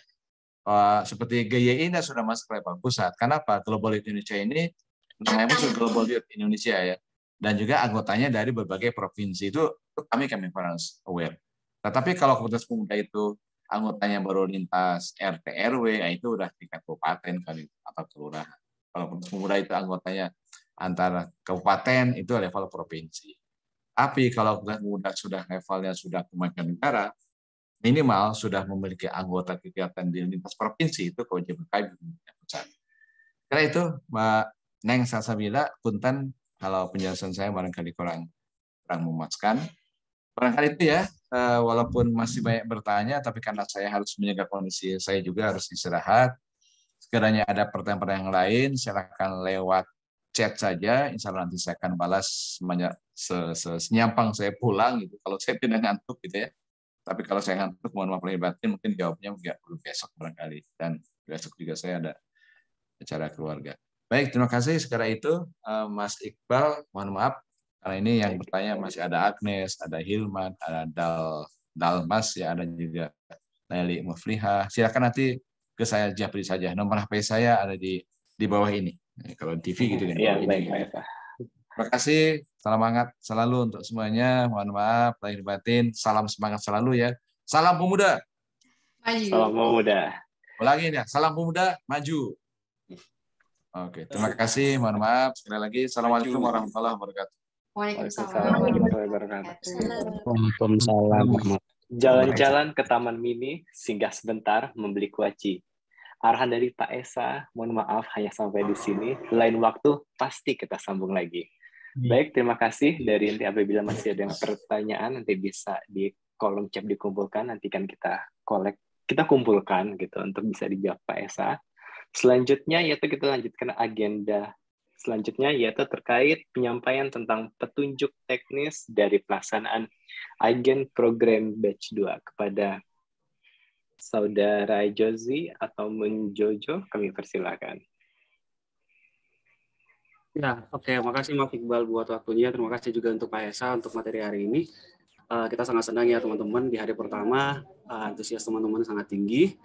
seperti GYI ini sudah masuk ke level pusat. Kenapa? Global Youth Indonesia ini namanya musuh Global Youth Indonesia ya, dan juga anggotanya dari berbagai provinsi itu kami harus aware. Tetapi kalau komunitas pemuda itu anggotanya baru lintas RT RW, itu udah tingkat kabupaten kali atau kelurahan. Kalau pemuda itu anggotanya antara kabupaten itu level provinsi. Tapi kalau pemuda sudah levelnya sudah kementerian negara, minimal sudah memiliki anggota kegiatan di lintas provinsi itu kewajiban kami pusat. Karena itu Mbak Neng Salsabila, Punten, kalau penjelasan saya barangkali kurang memuaskan. Barangkali itu ya, walaupun masih banyak bertanya, tapi karena saya harus menjaga kondisi saya juga harus istirahat. Sekiranya ada pertanyaan-pertanyaan yang lain, silakan lewat chat saja. Insya Allah nanti saya akan balas senyampang saya pulang gitu. Kalau saya tidak ngantuk gitu ya. Tapi kalau saya ngantuk, mohon maaf lahir batin, mungkin jawabnya nggak perlu besok barangkali. Dan besok juga saya ada acara keluarga. Baik, terima kasih. Sekarang itu Mas Iqbal, mohon maaf. Karena ini yang bertanya masih ada Agnes, ada Hilman, ada Dalmas, ya ada juga Nelly Mufliha. Silakan nanti ke saya japri saja. Nomor HP saya ada di bawah ini. Kalau TV gitu kan. Iya, baik, Pak. Terima kasih. Salam hangat selalu untuk semuanya. Mohon maaf lahir batin. Salam semangat selalu ya. Salam pemuda. Maju. Salam pemuda. Ulangi ya. Salam pemuda maju. Oke, terima kasih. Mohon maaf sekali lagi. Assalamualaikum warahmatullahi wabarakatuh. Waalaikumsalam warahmatullahi wabarakatuh. Waalaikumsalam. Jalan-jalan ke Taman Mini, singgah sebentar membeli kuaci. Arahan dari Pak Esa, mohon maaf hanya sampai di sini. Lain waktu pasti kita sambung lagi. Baik, terima kasih dari nanti apabila masih ada pertanyaan nanti bisa di kolom chat dikumpulkan, nanti kan kita kumpulkan gitu untuk bisa dijawab Pak Esa. Selanjutnya yaitu kita lanjutkan agenda selanjutnya yaitu terkait penyampaian tentang petunjuk teknis dari pelaksanaan agen program batch 2 kepada Saudara Jozi atau Menjojo, kami persilakan. Ya, oke. Makasih Mas Iqbal buat waktunya. Terima kasih juga untuk Pak Esa untuk materi hari ini. Kita sangat senang ya teman-teman di hari pertama, antusias teman-teman sangat tinggi.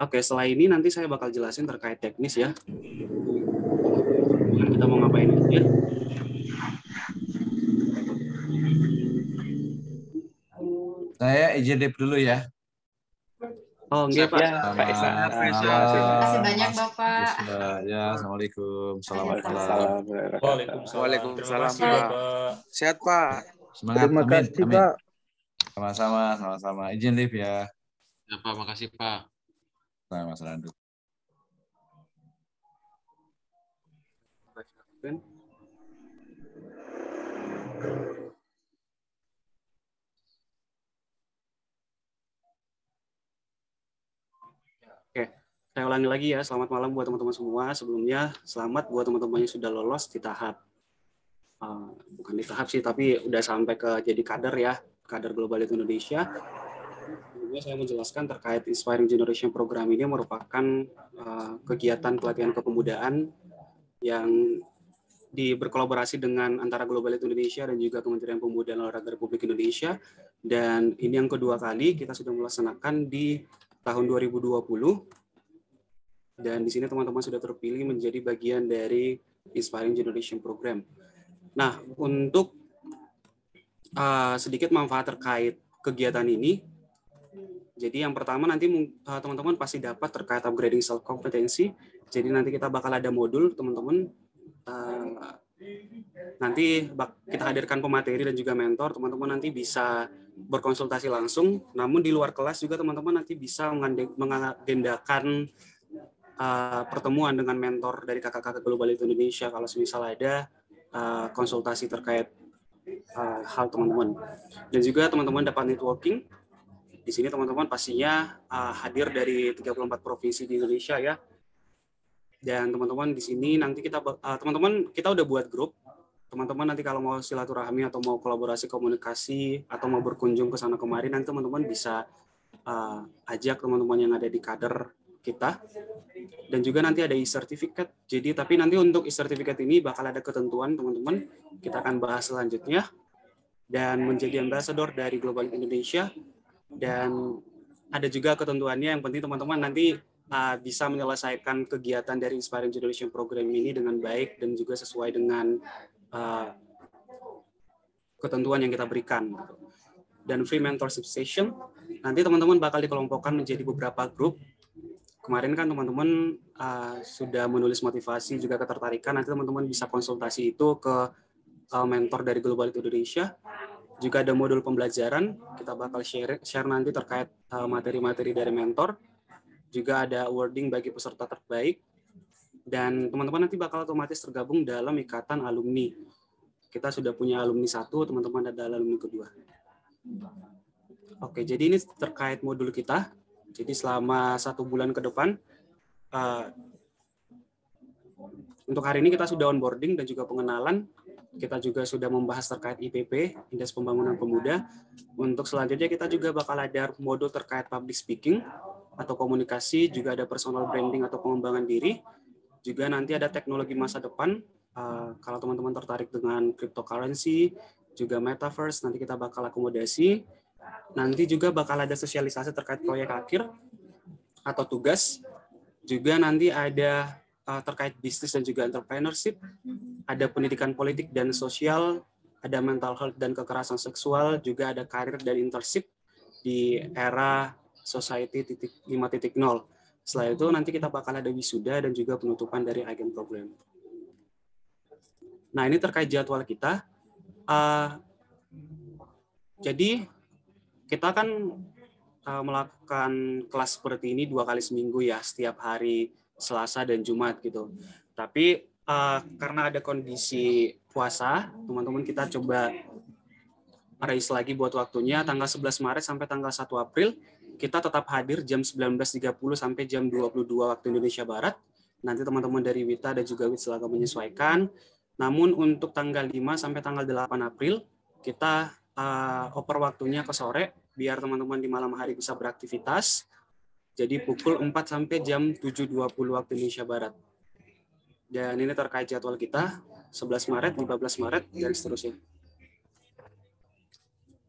Oke, setelah ini nanti saya bakal jelasin terkait teknis ya. Kita mau ngapain aja? Saya izin dip dulu ya. Oh, enggak Pak. Pak Esa. Terima kasih banyak Bapak. Ya, assalamualaikum. Waalaikumsalam. Waalaikumsalam Pak. Sehat Pak. Semangat. Terima kasih Pak. Sama-sama. Izin live ya. Ya Pak, makasih Pak. Sama Mas Randu. Oke, saya ulangi lagi ya. Selamat malam buat teman-teman semua. Sebelumnya, selamat buat teman-teman yang sudah lolos di tahap, bukan di tahap sih, tapi udah sampai ke jadi kader ya, kader Global Elite Indonesia. Sebelumnya saya menjelaskan terkait Inspiring Generation Program ini merupakan kegiatan pelatihan kepemudaan yang berkolaborasi dengan antara Global Elite Indonesia dan juga Kementerian Pemuda dan Olahraga Republik Indonesia. Dan ini yang kedua kali kita sudah melaksanakan di tahun 2020. Dan di sini teman-teman sudah terpilih menjadi bagian dari Inspiring Generation Program. Nah, untuk sedikit manfaat terkait kegiatan ini, jadi yang pertama nanti teman-teman pasti dapat terkait upgrading self competency. Jadi nanti kita bakal ada modul teman-teman. Nanti kita hadirkan pemateri dan juga mentor. Teman-teman nanti bisa berkonsultasi langsung. Namun di luar kelas juga teman-teman nanti bisa mengagendakan pertemuan dengan mentor dari kakak-kakak Global Elite Indonesia kalau misal ada konsultasi terkait hal teman-teman. Dan juga teman-teman dapat networking. Di sini teman-teman pastinya hadir dari 34 provinsi di Indonesia ya. Dan teman-teman di sini nanti kita udah buat grup. Teman-teman nanti kalau mau silaturahmi atau mau kolaborasi komunikasi atau mau berkunjung ke sana kemari, nanti teman-teman bisa ajak teman-teman yang ada di kader kita. Dan juga nanti ada e-certificate. Jadi tapi nanti untuk e-certificate ini bakal ada ketentuan teman-teman. Kita akan bahas selanjutnya. Dan menjadi ambassador dari Global Indonesia. Dan ada juga ketentuannya yang penting teman-teman nanti bisa menyelesaikan kegiatan dari Inspiring Generation Program ini dengan baik dan juga sesuai dengan ketentuan yang kita berikan. Dan free mentorship session, nanti teman-teman bakal dikelompokkan menjadi beberapa grup. kemarin kan teman-teman sudah menulis motivasi juga ketertarikan, nanti teman-teman bisa konsultasi itu ke mentor dari Global Indonesia. Juga ada modul pembelajaran, kita bakal share nanti terkait materi-materi dari mentor. Juga ada awarding bagi peserta terbaik. Dan teman-teman nanti bakal otomatis tergabung dalam ikatan alumni. Kita sudah punya alumni 1, teman-teman ada alumni kedua. Oke, jadi ini terkait modul kita. Jadi selama 1 bulan ke depan, untuk hari ini kita sudah onboarding dan juga pengenalan. Kita juga sudah membahas terkait IPP, Indeks Pembangunan Pemuda. Untuk selanjutnya kita juga bakal ada modul terkait public speaking atau komunikasi, juga ada personal branding atau pengembangan diri. Juga nanti ada teknologi masa depan. Kalau teman-teman tertarik dengan cryptocurrency, juga metaverse, nanti kita bakal akomodasi. Nanti juga bakal ada sosialisasi terkait proyek akhir atau tugas. Juga nanti ada terkait bisnis dan juga entrepreneurship. Ada pendidikan politik dan sosial, ada mental health dan kekerasan seksual, juga ada karir dan internship di era society 5.0. Setelah itu nanti kita bakal ada wisuda dan juga penutupan dari agen program. Nah, ini terkait jadwal kita. Jadi kita kan melakukan kelas seperti ini 2 kali seminggu ya, setiap hari Selasa dan Jumat gitu. Tapi karena ada kondisi puasa, teman-teman kita coba raise lagi buat waktunya tanggal 11 Maret sampai tanggal 1 April. Kita tetap hadir jam 19.30 sampai jam 22 waktu Indonesia Barat. Nanti teman-teman dari Wita dan juga Wit silakan menyesuaikan. Namun untuk tanggal 5 sampai tanggal 8 April, kita oper waktunya ke sore, biar teman-teman di malam hari bisa beraktivitas. Jadi pukul 4 sampai jam 7.20 waktu Indonesia Barat. Dan ini terkait jadwal kita, 11 Maret, 15 Maret, dan seterusnya.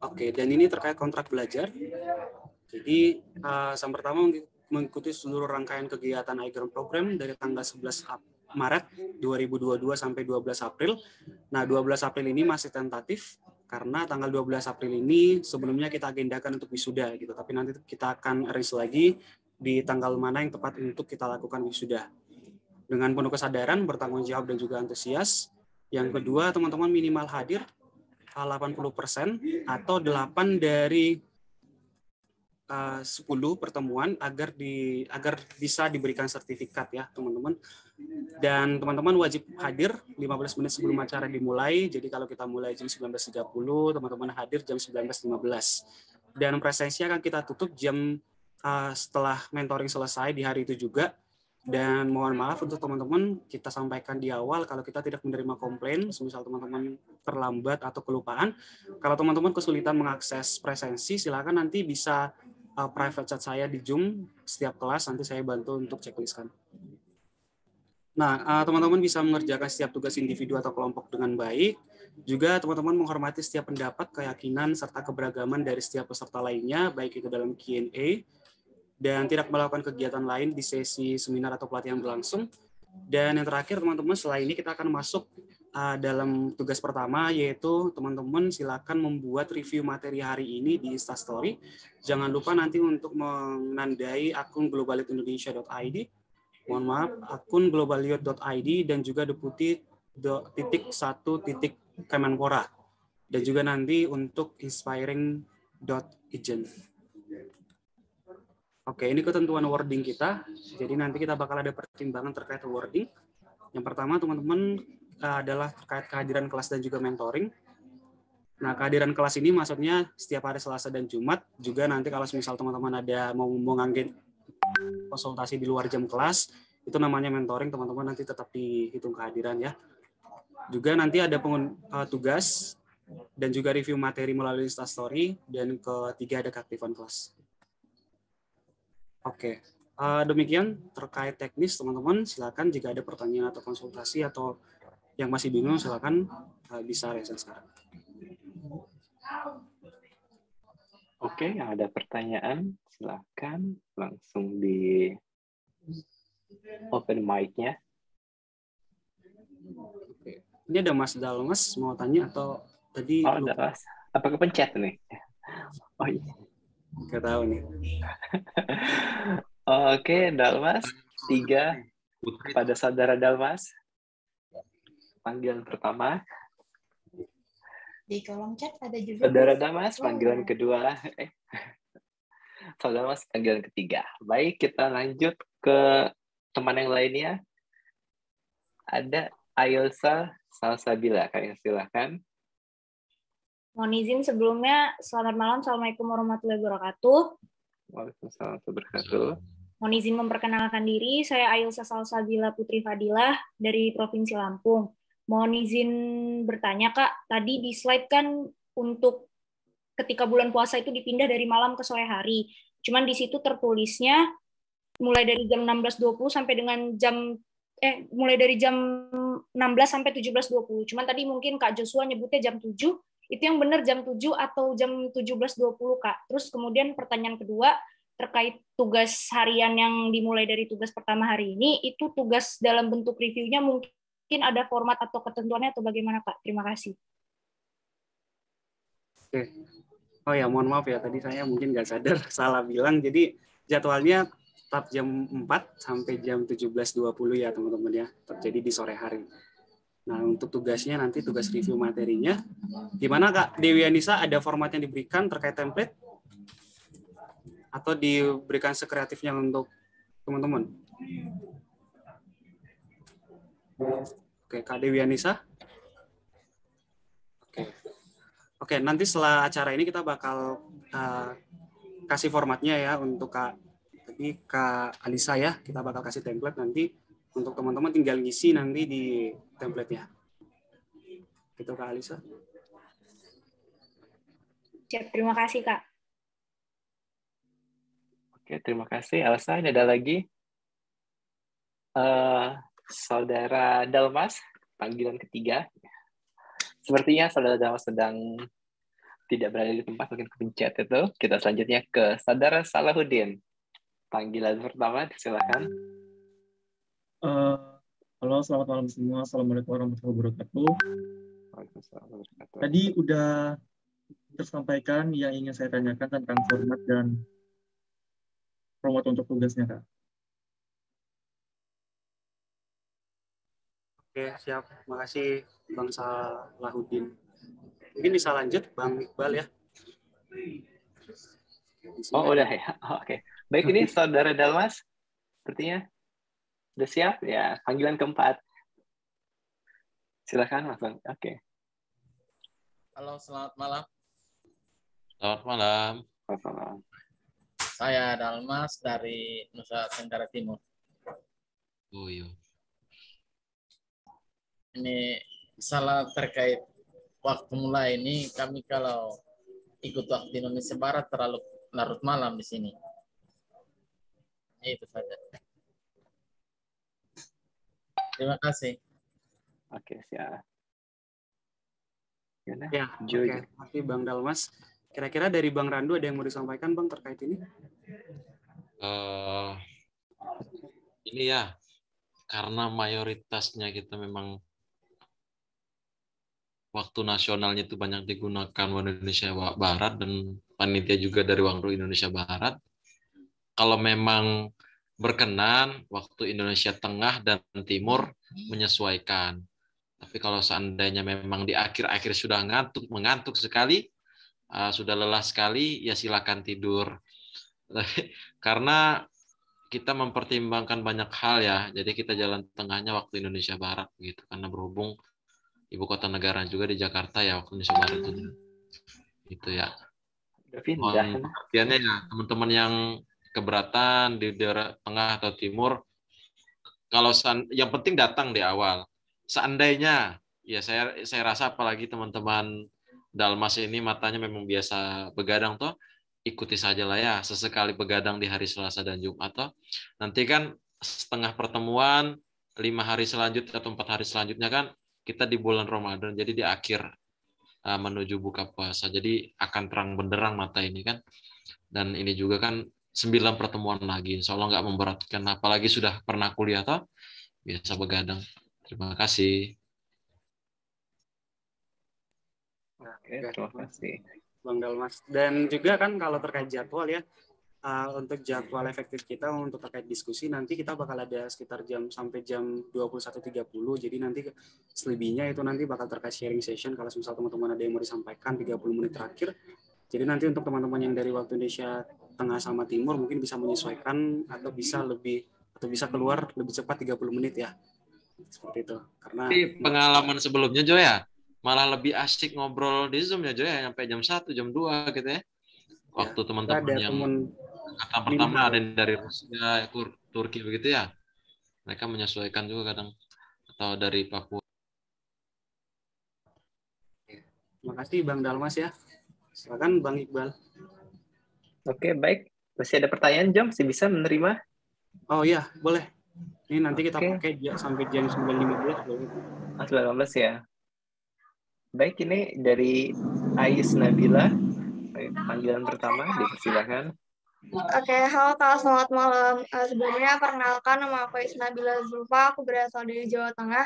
Oke, dan ini terkait kontrak belajar. Jadi, yang pertama mengikuti seluruh rangkaian kegiatan iGround Program dari tanggal 11 Maret 2022 sampai 12 April. Nah, 12 April ini masih tentatif, karena tanggal 12 April ini sebelumnya kita agendakan untuk wisuda gitu, tapi nanti kita akan arrange lagi di tanggal mana yang tepat untuk kita lakukan wisuda. Dengan penuh kesadaran, bertanggung jawab dan juga antusias. Yang kedua, teman-teman minimal hadir 80% atau 8 dari 10 pertemuan agar bisa diberikan sertifikat ya, teman-teman. Dan teman-teman wajib hadir 15 menit sebelum acara dimulai. Jadi kalau kita mulai jam 19.30, teman-teman hadir jam 19.15. Dan presensi akan kita tutup jam setelah mentoring selesai di hari itu juga. Dan mohon maaf untuk teman-teman, kita sampaikan di awal kalau kita tidak menerima komplain, misal teman-teman terlambat atau kelupaan. Kalau teman-teman kesulitan mengakses presensi, silakan nanti bisa private chat saya di Zoom setiap kelas, nanti saya bantu untuk checklistkan. Nah, teman-teman bisa mengerjakan setiap tugas individu atau kelompok dengan baik. Juga teman-teman menghormati setiap pendapat, keyakinan, serta keberagaman dari setiap peserta lainnya, baik itu dalam Q&A, dan tidak melakukan kegiatan lain di sesi seminar atau pelatihan berlangsung. Dan yang terakhir, teman-teman, setelah ini kita akan masuk dalam tugas pertama, yaitu teman-teman silakan membuat review materi hari ini di Instastory. Jangan lupa nanti untuk menandai akun globalitindonesia.id, mohon maaf, akun globaliot.id, dan juga deputi.1.kemenpora, dan juga nanti untuk inspiring.ijen. Oke, ini ketentuan wording kita. Jadi nanti kita bakal ada pertimbangan terkait wording. Yang pertama, teman-teman, adalah terkait kehadiran kelas dan juga mentoring. Nah, kehadiran kelas ini maksudnya setiap hari Selasa dan Jumat. Juga nanti kalau misal teman-teman ada mau ngangge konsultasi di luar jam kelas, itu namanya mentoring, teman-teman nanti tetap dihitung kehadiran ya. Juga nanti ada tugas dan juga review materi melalui Instastory, dan ketiga ada keaktifan kelas. Oke, demikian terkait teknis, teman-teman. Silakan jika ada pertanyaan atau konsultasi atau yang masih bingung, silakan bisa raise sekarang. Oke, yang ada pertanyaan, silakan langsung di open mic-nya. Oke. Ini ada Mas Dalmas mau tanya atau tadi? Oh, Dalmas. Apa kepencet nih? Oh iya. Nggak tahu nih. Oke, Dalmas. 3 pada saudara Dalmas. Panggilan pertama. Di kolom chat ada juga. Saudara Dalmas, panggilan kedua. Saudara Dalmas, panggilan ketiga. Baik, kita lanjut ke teman yang lainnya. Ada Ailsa Salsabila. Kalian silakan. Mohon izin sebelumnya, selamat malam. Assalamualaikum warahmatullahi wabarakatuh. Waalaikumsalam warahmatullahi wabarakatuh. Mohon izin memperkenalkan diri, saya Ailsa Salsabila Putri Fadilah dari Provinsi Lampung. Mohon izin bertanya, Kak. Tadi di slide kan untuk ketika bulan puasa itu dipindah dari malam ke sore hari. Cuman di situ tertulisnya mulai dari jam 16.20 sampai dengan mulai dari jam 16 sampai 17.20. Cuman tadi mungkin Kak Joshua nyebutnya jam 7. Itu yang benar jam 7 atau jam 17.20, Kak? Terus kemudian pertanyaan kedua, terkait tugas harian yang dimulai dari tugas pertama hari ini, itu tugas dalam bentuk reviewnya mungkin ada format atau ketentuannya atau bagaimana, Kak? Terima kasih. Oke. Oh ya, mohon maaf ya, tadi saya mungkin nggak sadar, salah bilang. Jadi jadwalnya tetap jam 4 sampai jam 17.20 ya, teman-teman ya. Terjadi di sore hari. Nah, untuk tugasnya nanti tugas review materinya, gimana Kak Dewi Anissa, ada format yang diberikan terkait template? Atau diberikan sekreatifnya untuk teman-teman? Oke, Kak Dewi Anissa. Oke, nanti setelah acara ini kita bakal kasih formatnya ya untuk Kak Alisa ya. Kita bakal kasih template nanti untuk teman-teman tinggal ngisi nanti di template-nya. Gitu Kak Alisa. Siap, terima kasih Kak. Oke, terima kasih Elsa. Ini ada lagi Saudara Dalmas, panggilan ketiga. Sepertinya Saudara Dalmas sedang tidak berada di tempat, mungkin kepencet itu. Kita selanjutnya ke Saudara Salahuddin. Panggilan pertama, silakan. Halo, selamat malam semua. Assalamualaikum warahmatullahi wabarakatuh. Tadi udah tersampaikan yang ingin saya tanyakan tentang format dan format untuk tugasnya, Kak. Oke, siap. Makasih Bang Salahuddin. Mungkin bisa lanjut Bang Iqbal ya. Oh, udah ya. Oke. Baik, ini Saudara Dalmas. Sepertinya sudah siap ya. Panggilan keempat. Silakan langsung. Oke. Halo, selamat malam. Selamat malam. Selamat malam. Saya Dalmas dari Nusa Tenggara Timur. Oh iya. Ini salah terkait waktu mulai ini, kami kalau ikut waktu Indonesia Barat terlalu larut malam di sini. Itu saja. Terima kasih. Oke, siap. Ya, oke. Terima kasih Bang Dalmas. Kira-kira dari Bang Randu ada yang mau disampaikan Bang terkait ini? Ini ya, karena mayoritasnya kita memang waktu nasionalnya itu banyak digunakan waktu Indonesia Barat dan panitia juga dari waktu Indonesia Barat. Kalau memang berkenan waktu Indonesia Tengah dan Timur menyesuaikan. Tapi kalau seandainya memang di akhir-akhir sudah mengantuk sekali, sudah lelah sekali, ya silakan tidur. Karena kita mempertimbangkan banyak hal ya, jadi kita jalan tengahnya waktu Indonesia Barat gitu. Karena berhubung ibu kota negara juga di Jakarta ya waktu Indonesia Barat itu ya. Pengertiannya ya teman-teman yang keberatan di daerah tengah atau timur, kalau yang penting datang di awal. Seandainya ya saya rasa apalagi teman-teman Dalmas ini matanya memang biasa begadang toh, ikuti saja lah ya, sesekali begadang di hari Selasa dan Jumat toh. Nanti kan setengah pertemuan 5 hari selanjutnya atau 4 hari selanjutnya kan kita di bulan Ramadan, jadi di akhir menuju buka puasa, jadi akan terang benderang mata ini kan. Dan ini juga kan 9 pertemuan lagi, insya Allah nggak memberatkan, apalagi sudah pernah kuliah toh, biasa begadang. Terima kasih. Oke, terima kasih Bang Dalmas. Dan juga kan kalau terkait jadwal ya, untuk jadwal efektif kita untuk terkait diskusi nanti kita bakal ada sekitar sampai jam 21.30. Jadi nanti selebihnya itu nanti bakal terkait sharing session kalau misal teman-teman ada yang mau disampaikan 30 menit terakhir. Jadi nanti untuk teman-teman yang dari waktu Indonesia Tengah sama Timur mungkin bisa menyesuaikan atau bisa keluar lebih cepat 30 menit ya. Seperti itu. Karena pengalaman sebelumnya Jo ya, malah lebih asik ngobrol di Zoom ya Jo ya, sampai jam 1, jam 2 gitu ya. Waktu teman-teman yang angkatan pertama ada yang dari Rusia, Turki begitu ya. Mereka menyesuaikan juga kadang, atau dari Papua. Terima kasih Bang Dalmas ya. Silakan Bang Iqbal. Oke, baik. Masih ada pertanyaan, Jom? Masih bisa menerima? Oh iya, boleh. Ini nanti kita pakai sampai jam 9.15. 9.15 ya. Baik, ini dari Ais Nabila. Panggilan pertama, dipersilakan. Oke, halo Kak, selamat malam. Sebelumnya perkenalkan, nama aku Isnabila Zulfa, aku berasal dari Jawa Tengah.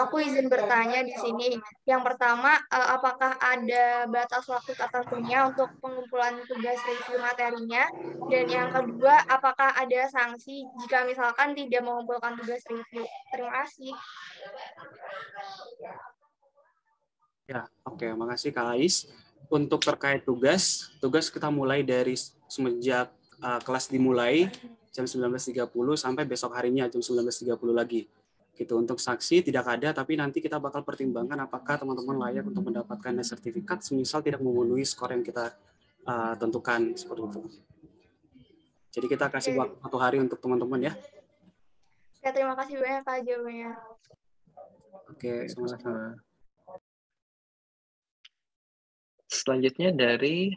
Aku izin bertanya di sini. Yang pertama, apakah ada batas waktu tertentunya untuk pengumpulan tugas review materinya? Dan yang kedua, apakah ada sanksi jika misalkan tidak mengumpulkan tugas review? Terima kasih. Ya, oke, makasih Kak Ais. Untuk terkait tugas kita mulai dari semenjak kelas dimulai jam 19.30 sampai besok harinya jam 19.30 lagi. Gitu. Untuk saksi tidak ada, tapi nanti kita bakal pertimbangkan apakah teman-teman layak untuk mendapatkan sertifikat semisal tidak memenuhi skor yang kita tentukan seperti itu. Jadi kita kasih waktu 1 hari untuk teman-teman ya. Ya, terima kasih banyak Kak jawabannya. Oke, sama-sama. Selanjutnya dari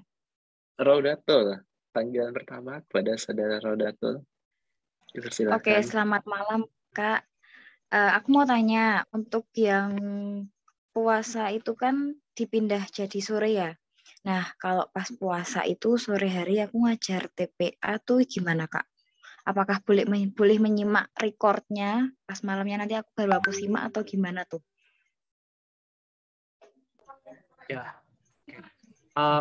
Rodatul. Panggilan pertama kepada saudara Rodatul. Dipersilakan. Oke, selamat malam Kak. Aku mau tanya, untuk yang puasa itu kan dipindah jadi sore ya. Nah, kalau pas puasa itu sore hari aku ngajar TPA tuh gimana Kak? Apakah boleh menyimak recordnya pas malamnya nanti baru aku simak atau gimana tuh? Ya.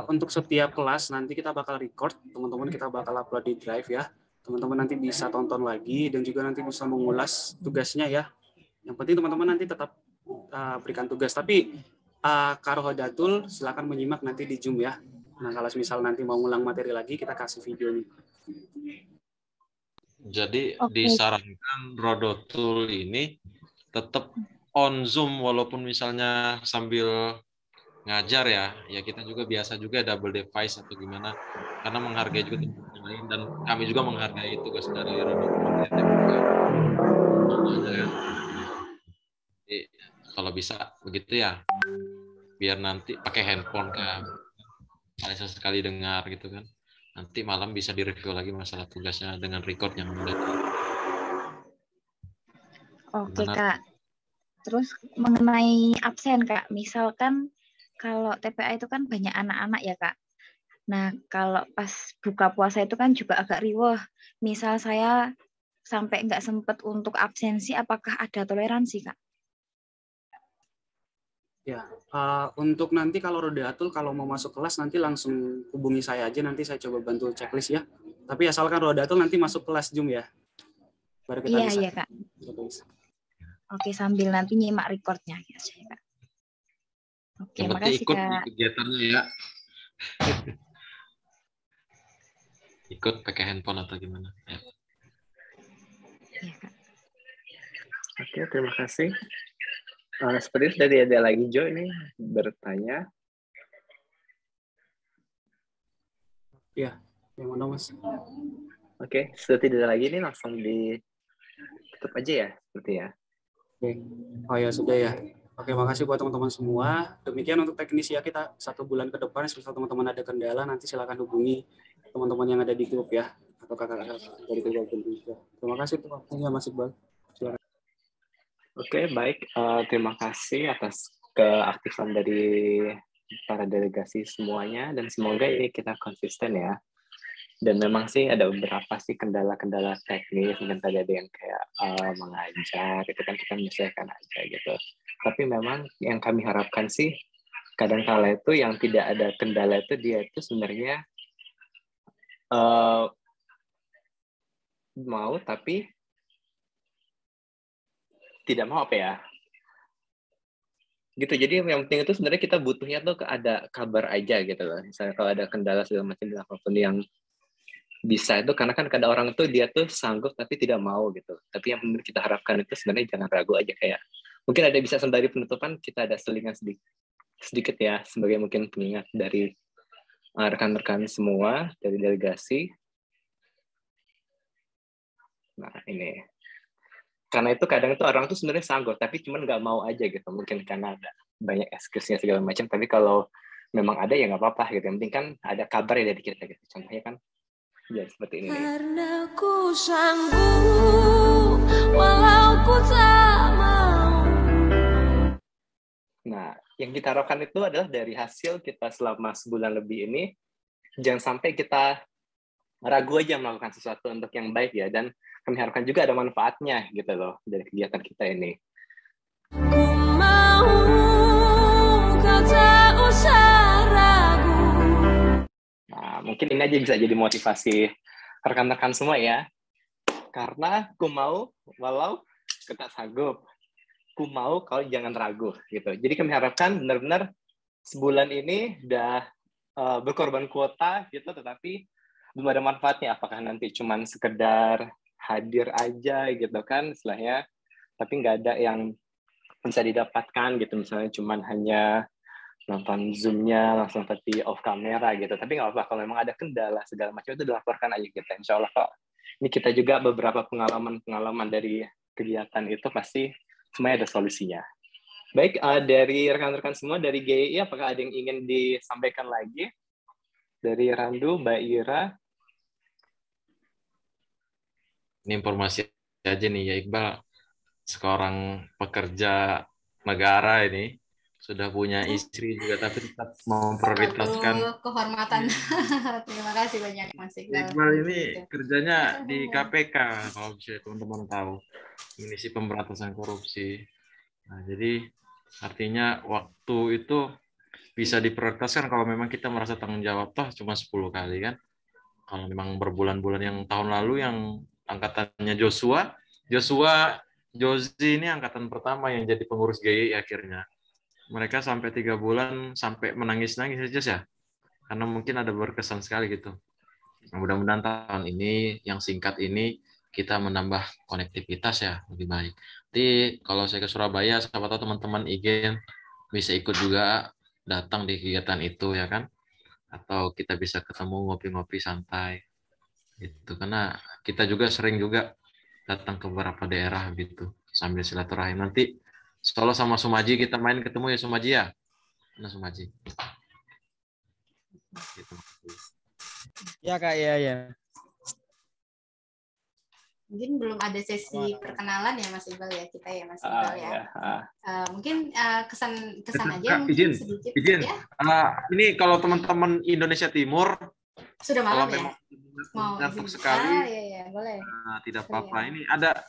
Untuk setiap kelas nanti kita bakal record, teman-teman kita bakal upload di Drive ya. Teman-teman nanti bisa tonton lagi dan juga nanti bisa mengulas tugasnya ya. Yang penting teman-teman nanti tetap berikan tugas. Tapi Karohodatul silakan menyimak nanti di Zoom ya. Nah kalau misal nanti mau ngulang materi lagi kita kasih videonya. Jadi disarankan Rodotul ini tetap on Zoom walaupun misalnya sambil ngajar ya kita juga biasa juga double device atau gimana, karena menghargai juga teman yang lain dan kami juga menghargai tugas dari Rodotul. Ya. Jadi, kalau bisa begitu ya, biar nanti pakai handphone kan, sekali dengar gitu kan. Nanti malam bisa direview lagi masalah tugasnya dengan record yang mendatang. Oke Kak. Terus mengenai absen Kak, misalkan kalau TPA itu kan banyak anak-anak ya Kak. Nah kalau pas buka puasa itu kan juga agak riweh. Misal saya sampai nggak sempat untuk absensi, apakah ada toleransi Kak? Ya, untuk nanti kalau Rodatul kalau mau masuk kelas nanti langsung hubungi saya aja, nanti saya coba bantu checklist ya. Tapi asalkan Rodatul nanti masuk kelas Zoom ya. Baru kita bisa. Iya Kak. Oke, sambil nanti nyimak recordnya ya Kak. Oke, yang penting ikut Kak. Kegiatannya ya. Ikut pakai handphone atau gimana? Ya. Iya Kak. Oke, terima kasih. Seperti itu tadi ada lagi Jo ini bertanya. Ya, yang mana Mas? Oke, sudah tidak ada lagi ini langsung ditutup aja ya, seperti ya. Oke. Oh ya sudah ya. Oke, makasih buat teman-teman semua. Demikian untuk teknis ya kita 1 bulan ke depan. Misal teman-teman ada kendala, nanti silakan hubungi teman-teman yang ada di grup ya, atau kakak-kakak dari keluarga Indonesia. Terima kasih untuk waktunya Mas Iqbal. Silakan. Oke, baik. Terima kasih atas keaktifan dari para delegasi semuanya dan semoga ini kita konsisten ya. Dan memang sih ada beberapa sih kendala-kendala teknis, mungkin tadi ada yang kayak mengajar, itu kan kita menyesuaikan aja gitu. Tapi memang yang kami harapkan sih, kadang-kala itu yang tidak ada kendala itu dia itu sebenarnya mau tapi tidak mau apa ya? Gitu. Jadi yang penting itu sebenarnya kita butuhnya tuh ada kabar aja gitu loh. Misalnya kalau ada kendala segala macam apapun yang bisa itu, karena kan kadang orang tuh dia tuh sanggup tapi tidak mau gitu. Tapi yang benar kita harapkan itu sebenarnya jangan ragu aja, kayak mungkin ada bisa sembari penutupan kita ada selingan sedikit ya sebagai mungkin pengingat dari rekan-rekan semua dari delegasi. Nah ini, karena itu kadang itu orang tuh sebenarnya sanggup tapi cuman nggak mau aja gitu, mungkin karena ada banyak excuse-nya segala macam. Tapi kalau memang ada ya nggak apa-apa gitu, yang penting kan ada kabar ya dari kita gitu. Contohnya kan ya seperti ini nih. Karena ku sanggup walau ku tak mau. Nah, yang kita harapkan itu adalah dari hasil kita selama sebulan lebih ini, jangan sampai kita ragu aja melakukan sesuatu untuk yang baik ya, dan kami harapkan juga ada manfaatnya gitu loh dari kegiatan kita ini. Ku mau kau tak usah ragu. Nah, mungkin ini aja bisa jadi motivasi rekan-rekan semua ya. Karena ku mau walau kau tak sanggup. Ku mau kau jangan ragu gitu. Jadi kami harapkan benar-benar sebulan ini udah berkorban kuota gitu, tetapi belum ada manfaatnya. Apakah nanti cuman sekedar hadir aja gitu kan istilahnya, tapi nggak ada yang bisa didapatkan gitu, misalnya cuman hanya nonton Zoom-nya langsung tapi off kamera gitu. Tapi nggak apa-apa, kalau memang ada kendala segala macam itu dilaporkan aja kita. Insya Allah kok. Ini kita juga beberapa pengalaman dari kegiatan itu pasti semuanya ada solusinya. Baik, dari rekan-rekan semua dari GII, apakah ada yang ingin disampaikan lagi? Dari Randu, Mbak Ira. Ini informasi aja nih ya Iqbal, seorang pekerja negara ini sudah punya istri juga tapi tetap memprioritaskan. Kehormatan. Terima kasih banyak Mas Iqbal. Iqbal ini kerjanya di KPK kalau bisa teman-teman tahu, Komisi Pemberantasan Korupsi. Nah, jadi artinya waktu itu bisa diprioritaskan kalau memang kita merasa tanggung jawab, toh cuma 10 kali kan. Kalau memang berbulan-bulan yang tahun lalu yang angkatannya Jozi ini angkatan pertama yang jadi pengurus GII akhirnya. Mereka sampai 3 bulan sampai menangis-nangis aja ya. Karena mungkin ada berkesan sekali gitu. Nah, mudah-mudahan tahun ini yang singkat ini kita menambah konektivitas ya lebih baik. Nanti kalau saya ke Surabaya, siapa tahu teman-teman ingin bisa ikut juga datang di kegiatan itu ya kan, atau kita bisa ketemu ngopi-ngopi santai gitu, karena kita juga sering juga datang ke beberapa daerah gitu sambil silaturahim. Nanti Solo sama Sumaji kita main ketemu ya Sumaji ya, nah Sumaji gitu. Ya Kak, ya. Mungkin belum ada sesi perkenalan ya Mas Iqbal ya, kita ya Mas Iqbal ya. Mungkin kesan aja Kak, mungkin sedikit izin. ya. Ini kalau teman-teman Indonesia Timur Sudah malam ya? Mau datang sekali. Iya, boleh. Nah, tidak apa-apa. Ini ada,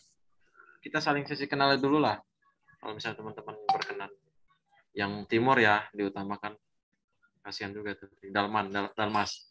kita saling sesi kenal dulu lah. Kalau misalnya teman-teman berkenan. Yang Timur ya diutamakan. Kasihan juga tuh. Dalmas.